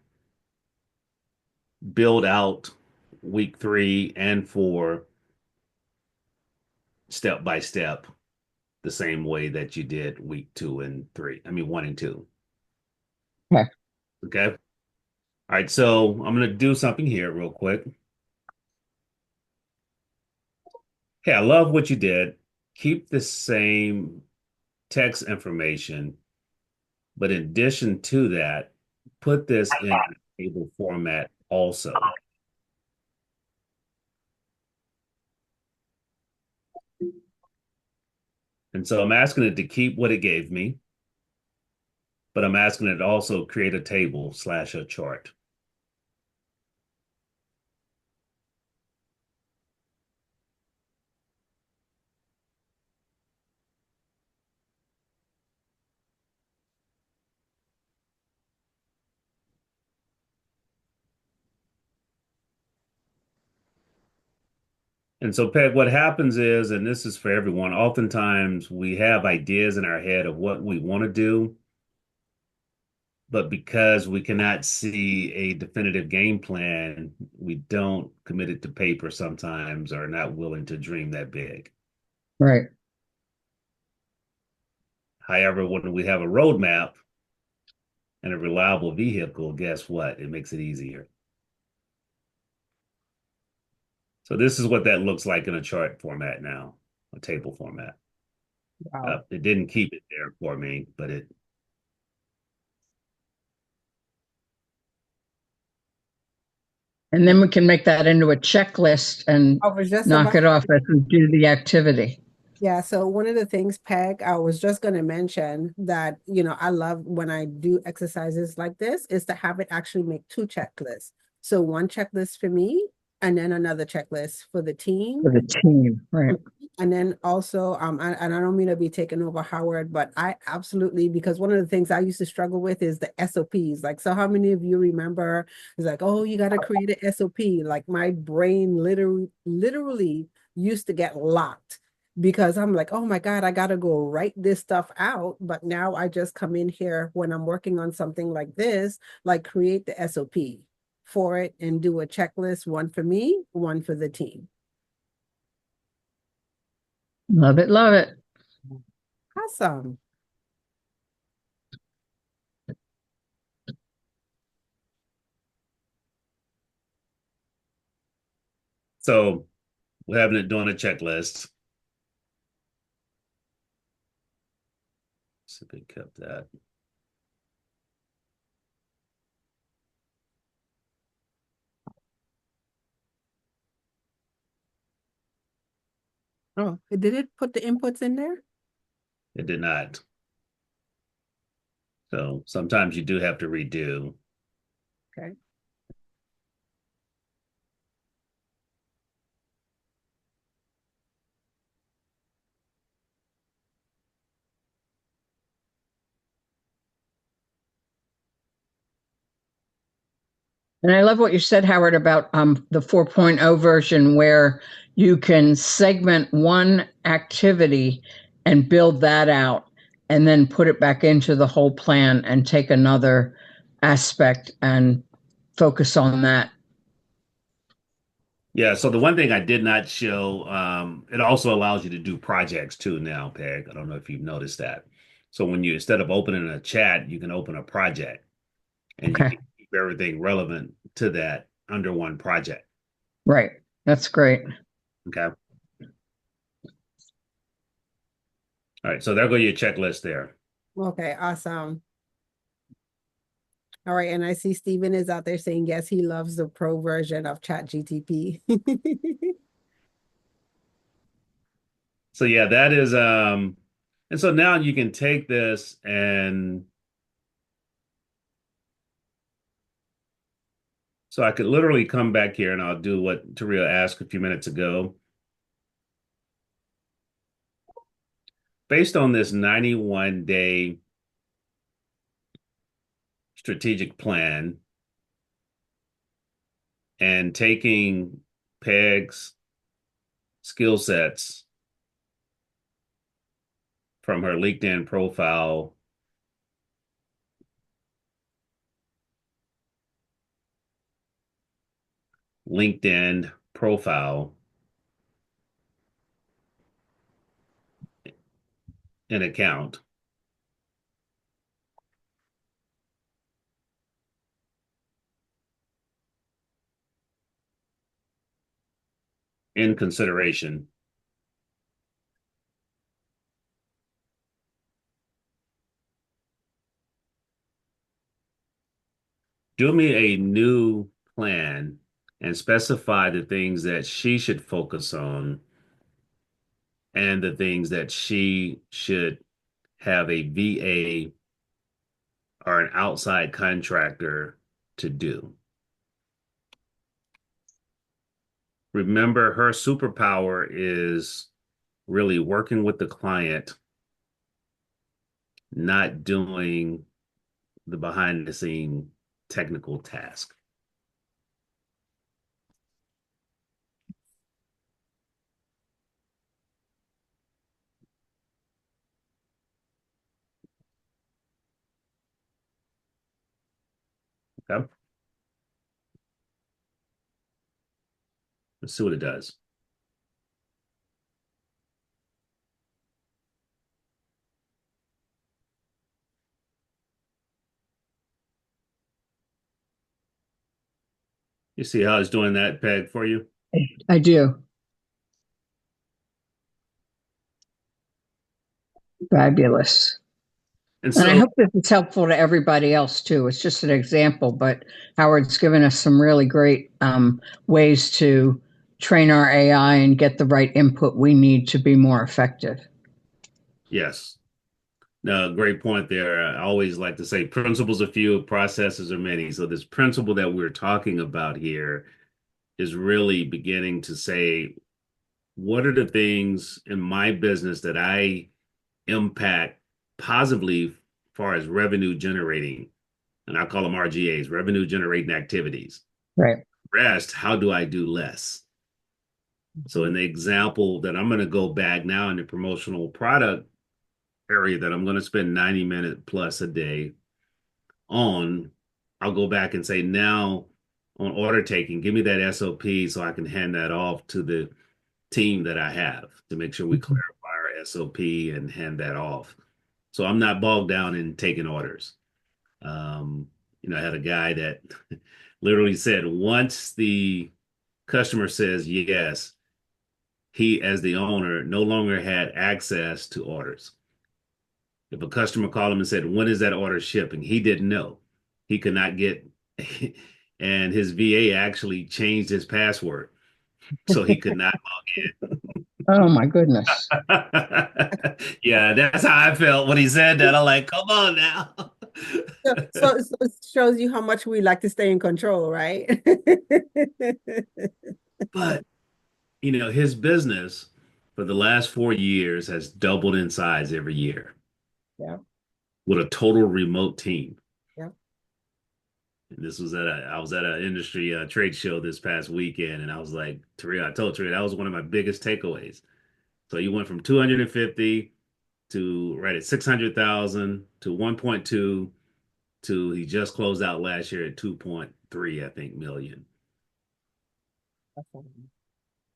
build out week 3 and 4 step by step, the same way that you did week 2 and 3. I mean, 1 and 2. Okay. Okay. All right. So I'm going to do something here real quick. Hey, I love what you did. Keep the same text information, but in addition to that, put this in table format also. And so I'm asking it to keep what it gave me, but I'm asking it to also create a table slash a chart. And so, Peg, what happens is, and this is for everyone, oftentimes we have ideas in our head of what we want to do, but because we cannot see a definitive game plan, we don't commit it to paper sometimes or are not willing to dream that big. Right. However, when we have a roadmap and a reliable vehicle, guess what? It makes it easier. So this is what that looks like in a chart format now, a table format. Wow. It didn't keep it there for me, but it. And then we can make that into a checklist and I was just knock about it off as we do the activity. Yeah, so one of the things, Peg, I was just going to mention that, I love when I do exercises like this is to have it actually make two checklists. So one checklist for me and then another checklist for the team. For the team. Right. And then also, and I don't mean to be taking over Howard, but I absolutely, because one of the things I used to struggle with is the SOPs. Like, so how many of you remember it's like, oh, you got to create an SOP? Like my brain literally used to get locked because I'm like, oh my God, I got to go write this stuff out. But now I just come in here when I'm working on something like this, like create the SOP for it and do a checklist, one for me, one for the team. Love it. Love it. Awesome. So we're having it doing a checklist. See if they kept that. Oh, did it put the inputs in there? It did not. So sometimes you do have to redo. Okay. And I love what you said, Howard, about the 4.0 version where you can segment one activity and build that out and then put it back into the whole plan and take another aspect and focus on that. Yeah, so the one thing I did not show, it also allows you to do projects too now, Peg. I don't know if you've noticed that. So when you, instead of opening a chat, you can open a project and you Okay. can keep everything relevant to that under one project. Right. That's great. Okay. All right. So there go your checklist there. Okay, awesome. All right, and I see Stephen is out there saying yes, he loves the pro version of ChatGTP. So yeah, that is and so now you can take this and so I could literally come back here and I'll do what Taria asked a few minutes ago. Based on this 91-day strategic plan and taking Peg's skill sets from her LinkedIn profile, LinkedIn profile and account in consideration. Do me a new plan and specify the things that she should focus on and the things that she should have a VA or an outside contractor to do. Remember, her superpower is really working with the client, not doing the behind the scene technical task. Okay, let's see what it does. You see how it's doing that, Peg, for you? I do. Fabulous. And And I so, hope this is helpful to everybody else too. It's just an example, but Howard's given us some really great ways to train our AI and get the right input we need to be more effective. yes, no, great point there. I always like to say principles are few, processes are many. So this principle that we're talking about here is really beginning to say, what are the things in my business that I impact positively as far as revenue generating? And I call them RGAs, revenue generating activities. Right. Rest, how do I do less? So in the example that I'm going to go back now in the promotional product area that I'm going to spend 90 minutes plus a day on, I'll go back and say now on order taking, give me that SOP so I can hand that off to the team that I have to make sure we clarify our SOP and hand that off. So I'm not bogged down in taking orders. I had a guy that literally said once the customer says yes, he, as the owner, no longer had access to orders. If a customer called him and said, when is that order shipping? He didn't know. He could not get, and his VA actually changed his password. So he could not log in. Oh my goodness. Yeah, that's how I felt when he said that. I'm like, come on now. So it shows you how much we like to stay in control, right? But, his business for the last 4 years has doubled in size every year Yeah, with a total remote team. yeah. And this was I was at an industry trade show this past weekend, and I was like, Taria, I told Taria that was one of my biggest takeaways. So you went from 250 to right at 600,000 to 1.2 to he just closed out last year at 2.3, I think, million That's fine.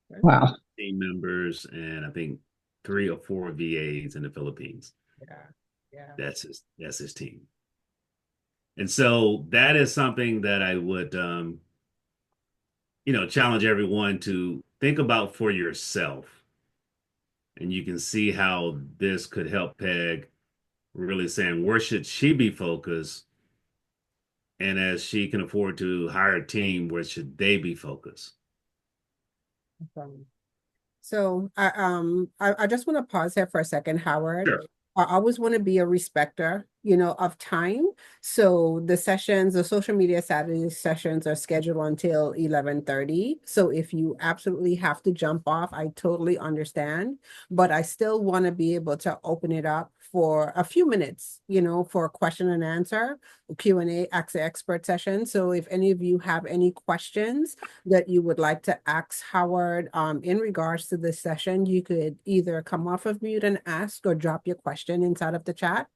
Okay. Wow. team members, and I think 3 or 4 VAs in the Philippines. Yeah, yeah. That's his team. And so that is something that I would challenge everyone to think about for yourself. And you can see how this could help Peg really saying where should she be focused? And as she can afford to hire a team, where should they be focused? Awesome. So I just want to pause here for a second, Howard. Sure. I always want to be a respecter, of time. So the social media Saturday sessions are scheduled until 11:30. So if you absolutely have to jump off, I totally understand. But I still want to be able to open it up for a few minutes, for question and answer, Q&A, ask the expert session. So if any of you have any questions that you would like to ask Howard in regards to this session, you could either come off of mute and ask or drop your question inside of the chat.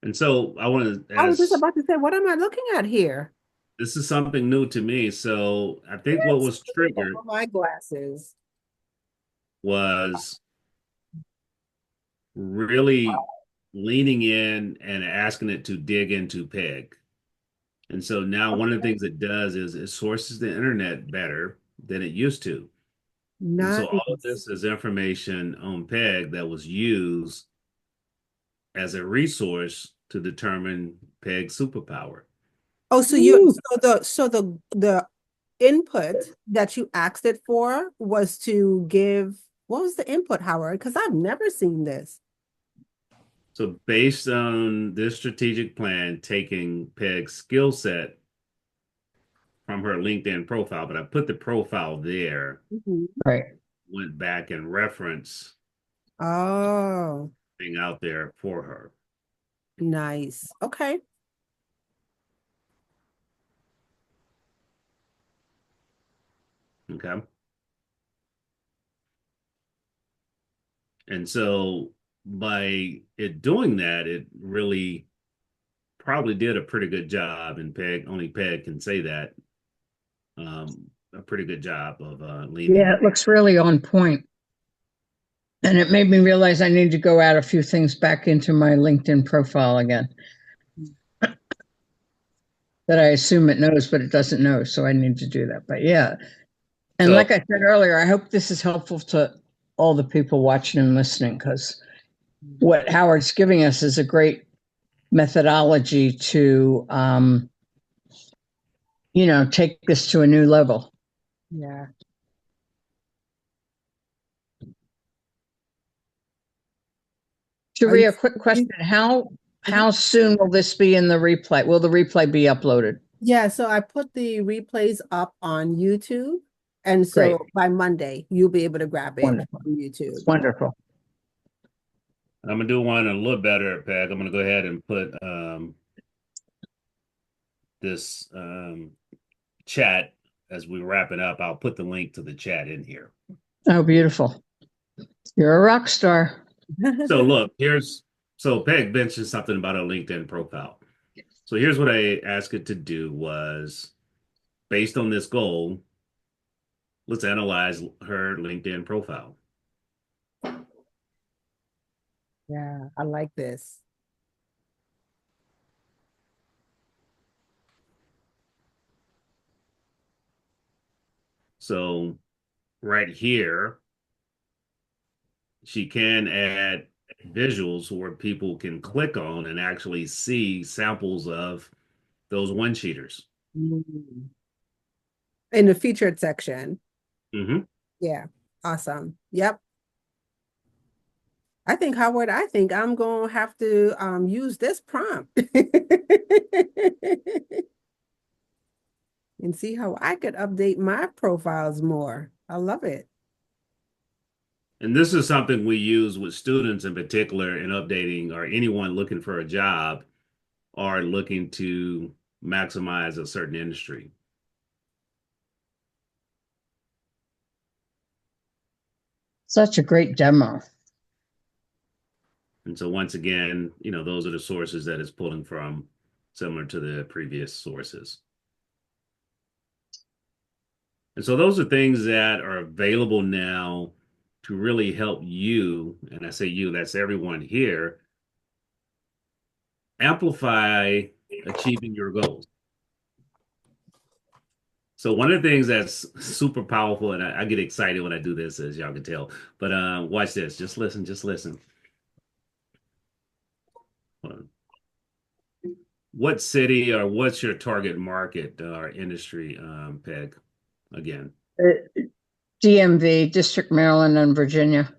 And so I want to I was just ask, about to say, what am I looking at here? this is something new to me. So I think what Yes, was triggered my glasses. was really leaning in and asking it to dig into Peg. And so now one of the Okay. things it does is it sources the internet better than it used to. And so all of Nice. this is information on Peg that was used as a resource to determine Peg's superpower. Oh, Woo. so the input that you asked it for was to give, what was the input, Howard? Because I've never seen this. So based on this strategic plan, taking Peg's skill set from her LinkedIn profile, but I put the profile there, Mhm. Right. went back and referenced Oh, being out there for her. nice. Okay. Okay. And so by it doing that, it really probably did a pretty good job. And only Peg can say that. A pretty good job of Yeah, leading. it looks really on point. And it made me realize I need to go add a few things back into my LinkedIn profile again that I assume it knows, but it doesn't know. So I need to do that. But yeah. And So, like I said earlier, I hope this is helpful to all the people watching and listening because what Howard's giving us is a great methodology to, take this to a new level. Yeah. Are you, Sharia, quick question. How uh-huh. how soon will this be in the replay? Will the replay be uploaded? Yeah, so I put the replays up on YouTube. And Great. so by Monday, you'll be able to grab it Wonderful. from YouTube. Wonderful. I'm gonna do one a little better, Peg. I'm gonna go ahead and put this chat as we wrap it up. I'll put the link to the chat in here. Oh, beautiful. You're a rock star. So look, so Peg mentioned something about a LinkedIn profile. So here's what I asked it to do was based on this goal, let's analyze her LinkedIn profile. Yeah, I like this. So right here, she can add visuals where people can click on and actually see samples of those one sheeters. Mm. in the featured section. Mm-hmm. Yeah. Awesome. Yep. I think, Howard, I think I'm going to have to use this prompt and see how I could update my profiles more. I love it. And this is something we use with students in particular in updating, or anyone looking for a job or looking to maximize a certain industry. Such a great demo. And so once again, those are the sources that it's pulling from, similar to the previous sources. And so those are things that are available now to really help you, and I say you, that's everyone here, amplify achieving your goals. So one of the things that's super powerful, and I get excited when I do this, as y'all can tell, but watch this. Just listen, just listen. Hold on. What city or what's your target market or industry, Peg, again? DMV, District, Maryland, and Virginia.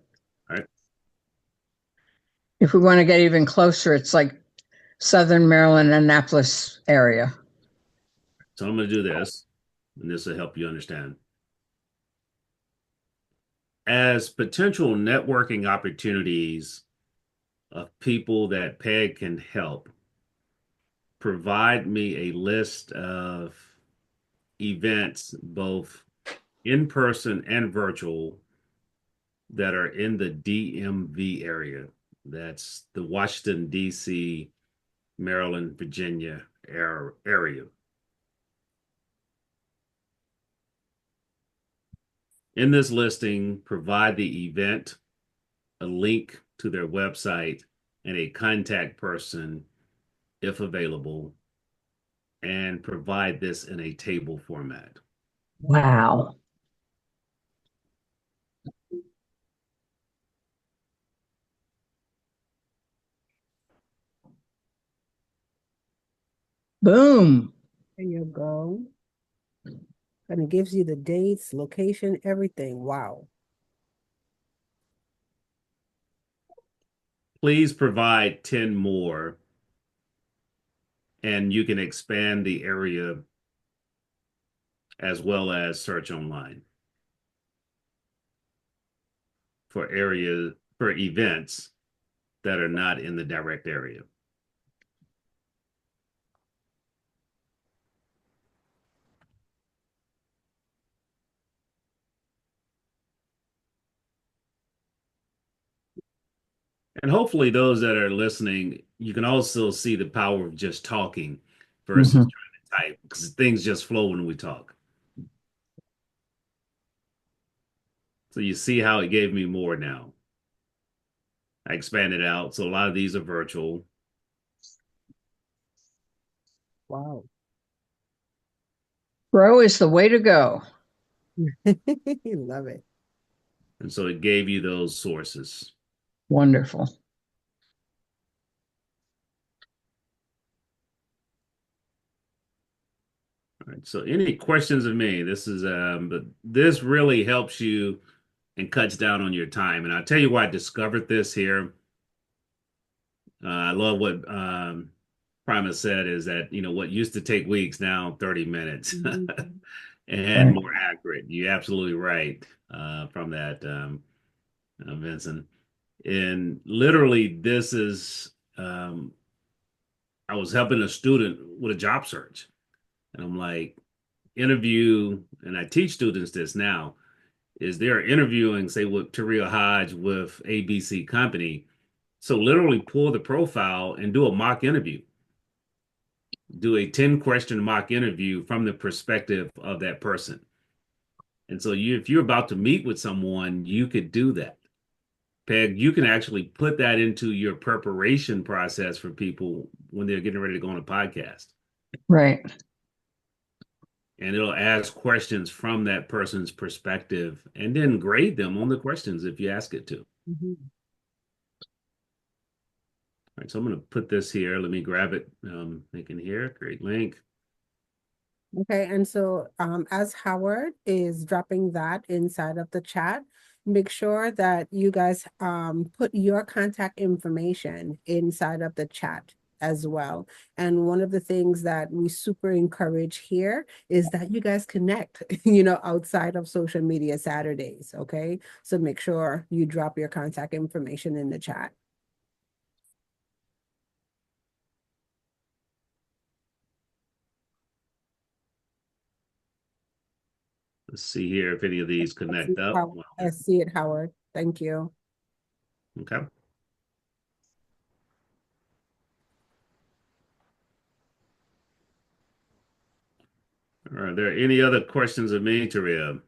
All right. If we want to get even closer, it's like Southern Maryland, Annapolis area. So I'm going to do this, and this will help you understand. As potential networking opportunities of people that Peg can help, provide me a list of events, both in person and virtual, that are in the DMV area. That's the Washington, D.C., Maryland, Virginia area. In this listing, provide the event, a link to their website, and a contact person if available, and provide this in a table format. Wow. Boom. There you go. And it gives you the dates, location, everything. Wow. Please provide 10 more, and you can expand the area as well as search online for events that are not in the direct area. And hopefully those that are listening, you can also see the power of just talking versus Mhm. trying to type, because things just flow when we talk. So you see how it gave me more now. I expanded out. So a lot of these are virtual. Wow. Grow is the way to go. Love it. And so it gave you those sources. Wonderful. All right. So any questions of me? But this really helps you and cuts down on your time. And I'll tell you why I discovered this here. I love what Primus said, is that, what used to take weeks, now 30 minutes and Right. more accurate. You're absolutely right from that, Vincent. And literally, this is, I was helping a student with a job search. And I'm like, interview, and I teach students this now, is they're interviewing, say, with Taria Hodge with ABC Company. So literally pull the profile and do a mock interview. Do a 10-question mock interview from the perspective of that person. And so if you're about to meet with someone, you could do that. Peg, you can actually put that into your preparation process for people when they're getting ready to go on a podcast. Right. And it'll ask questions from that person's perspective and then grade them on the questions if you ask it to. Mhm. All right, so I'm going to put this here. Let me grab it. Link in here. Great link. Okay, and so as Howard is dropping that inside of the chat, make sure that you guys put your contact information inside of the chat as well. And one of the things that we super encourage here is that you guys connect, outside of social media Saturdays, okay? So make sure you drop your contact information in the chat. Let's see here if any of these connect up. I see it, Howard. Thank you. Okay. Are there any other questions of me, Taria?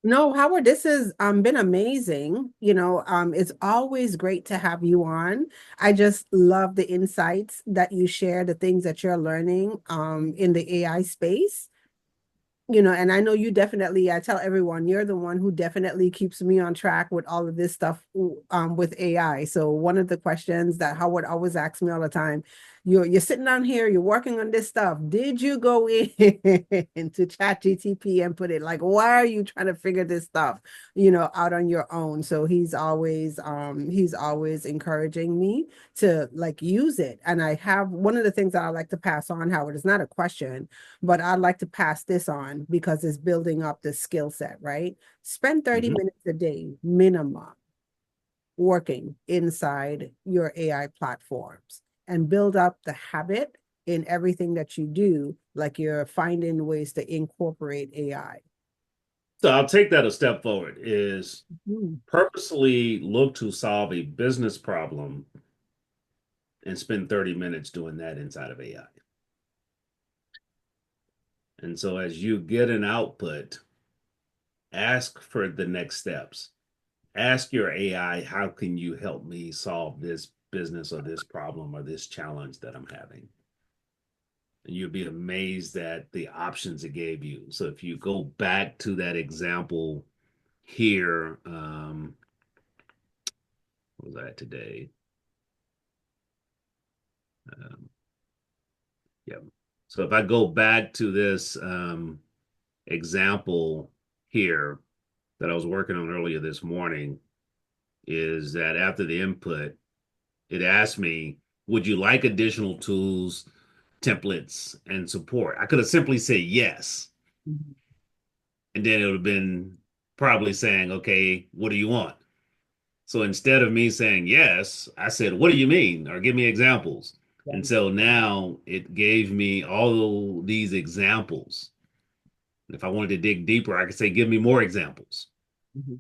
No, Howard, this has been amazing. It's always great to have you on. I just love the insights that you share, the things that you're learning in the AI space. And I know you definitely, I tell everyone, you're the one who definitely keeps me on track with all of this stuff with AI. So one of the questions that Howard always asks me all the time, you're sitting down here, you're working on this stuff. Did you go in into Chat GTP and put it like, why are you trying to figure this stuff, out on your own? So he's always encouraging me to like use it. And I have one of the things that I like to pass on, Howard, is not a question, but I'd like to pass this on because it's building up the skill set, right? Spend 30 Mhm. minutes a day minimum working inside your AI platforms and build up the habit in everything that you do, like you're finding ways to incorporate AI. So I'll take that a step forward is Mm. purposely look to solve a business problem and spend 30 minutes doing that inside of AI. And so as you get an output, ask for the next steps. Ask your AI, how can you help me solve this business or this problem or this challenge that I'm having? And you'll be amazed at the options it gave you. So if you go back to that example here, what was that today? Um, yeah. So if I go back to this example here that I was working on earlier this morning, is that after the input, it asked me, would you like additional tools, templates, and support? I could have simply said yes. Mhm. And then it would have been probably saying, okay, what do you want? So instead of me saying yes, I said, what do you mean? Or give me examples. And so now it gave me all these examples. If I wanted to dig deeper, I could say, give me more examples. Mhm.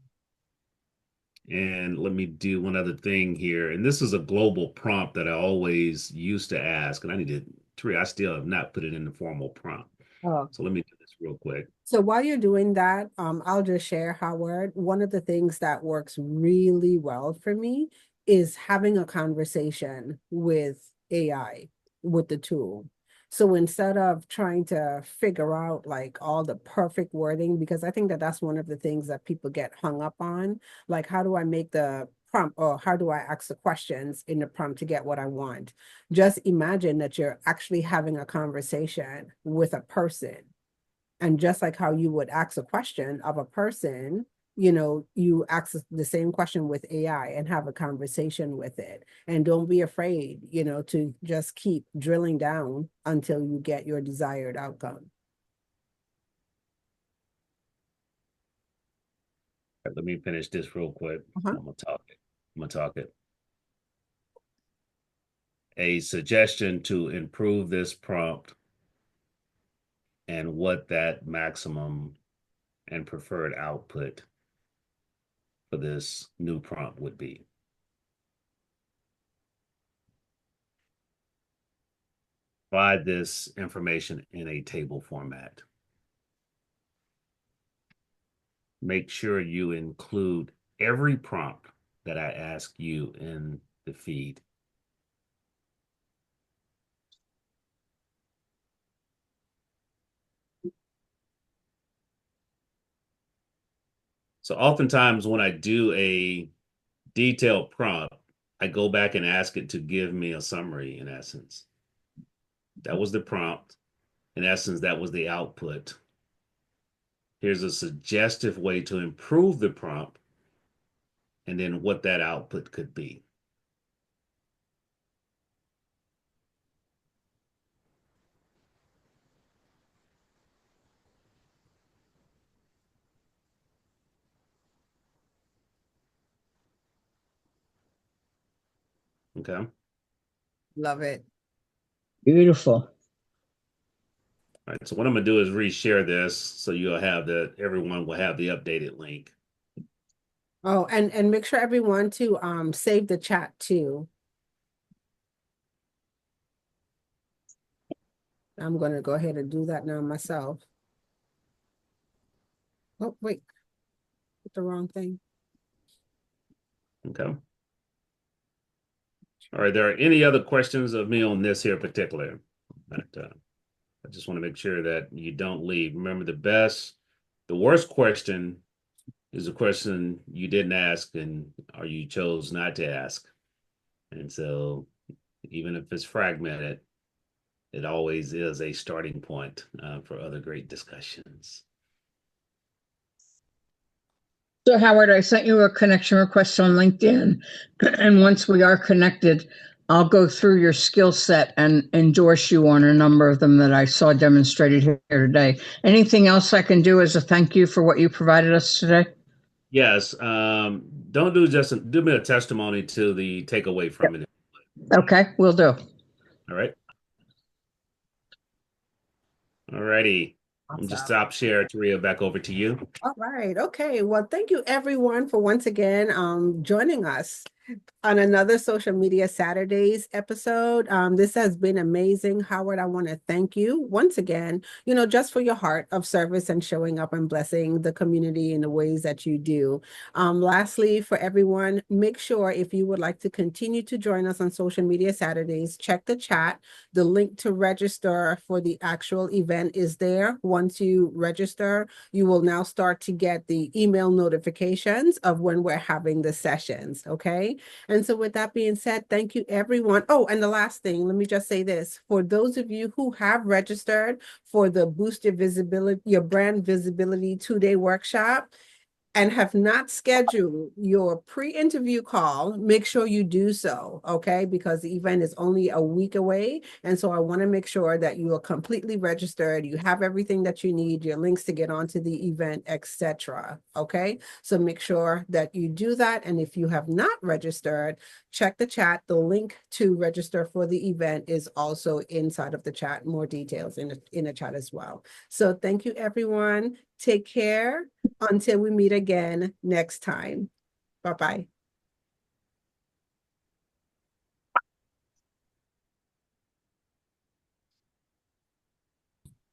And let me do one other thing here. And this is a global prompt that I always used to ask. And I need to, Three, I still have not put it in the formal prompt. Oh, So let me do this real quick. so while you're doing that, I'll just share, Howard, one of the things that works really well for me is having a conversation with AI, with the tool. So instead of trying to figure out like all the perfect wording, because I think that that's one of the things that people get hung up on, like how do I make the prompt or how do I ask the questions in the prompt to get what I want? Just imagine that you're actually having a conversation with a person, and just like how you would ask a question of a person, you ask the same question with AI and have a conversation with it. And don't be afraid, to just keep drilling down until you get your desired outcome. Let me finish this real quick. Uh-huh. I'm gonna talk it. I'm gonna talk it. A suggestion to improve this prompt and what that maximum and preferred output for this new prompt would be. Provide this information in a table format. Make sure you include every prompt that I ask you in the feed. So oftentimes when I do a detailed prompt, I go back and ask it to give me a summary in essence. That was the prompt. In essence, that was the output. Here's a suggestive way to improve the prompt, and then what that output could be. Okay. Love it. Beautiful. All right, so what I'm gonna do is reshare this so you'll have everyone will have the updated link. Oh, and make sure everyone to save the chat too. I'm gonna go ahead and do that now myself. Oh, wait, hit the wrong thing. Okay. All right, there are any other questions of me on this here particular? But, I just want to make sure that you don't leave. Remember, the worst question is a question you didn't ask or you chose not to ask. And so even if it's fragmented, it always is a starting point for other great discussions. So, Howard, I sent you a connection request on LinkedIn. And once we are connected, I'll go through your skill set and endorse you on a number of them that I saw demonstrated here today. Anything else I can do as a thank you for what you provided us today? Yes, don't do me a testimony to the takeaway from it. Okay, will do. All right. All righty. I'm just Awesome. stop share, Taria, back over to you. All right. Okay. Well, thank you everyone for once again joining us on another Social Media Saturdays episode. This has been amazing. Howard, I want to thank you once again, just for your heart of service and showing up and blessing the community in the ways that you do. Lastly, for everyone, make sure if you would like to continue to join us on Social Media Saturdays, check the chat. The link to register for the actual event is there. Once you register, you will now start to get the email notifications of when we're having the sessions, okay? And so with that being said, thank you everyone. Oh, and the last thing, let me just say this. For those of you who have registered for the Boost Your Visibility, Your Brand Visibility 2-day workshop, and have not scheduled your pre-interview call, make sure you do so, okay? Because the event is only a week away. And so I want to make sure that you are completely registered, you have everything that you need, your links to get onto the event, etc. Okay? So make sure that you do that. And if you have not registered, check the chat. The link to register for the event is also inside of the chat, more details in the chat as well. So thank you, everyone. Take care until we meet again next time. Bye-bye.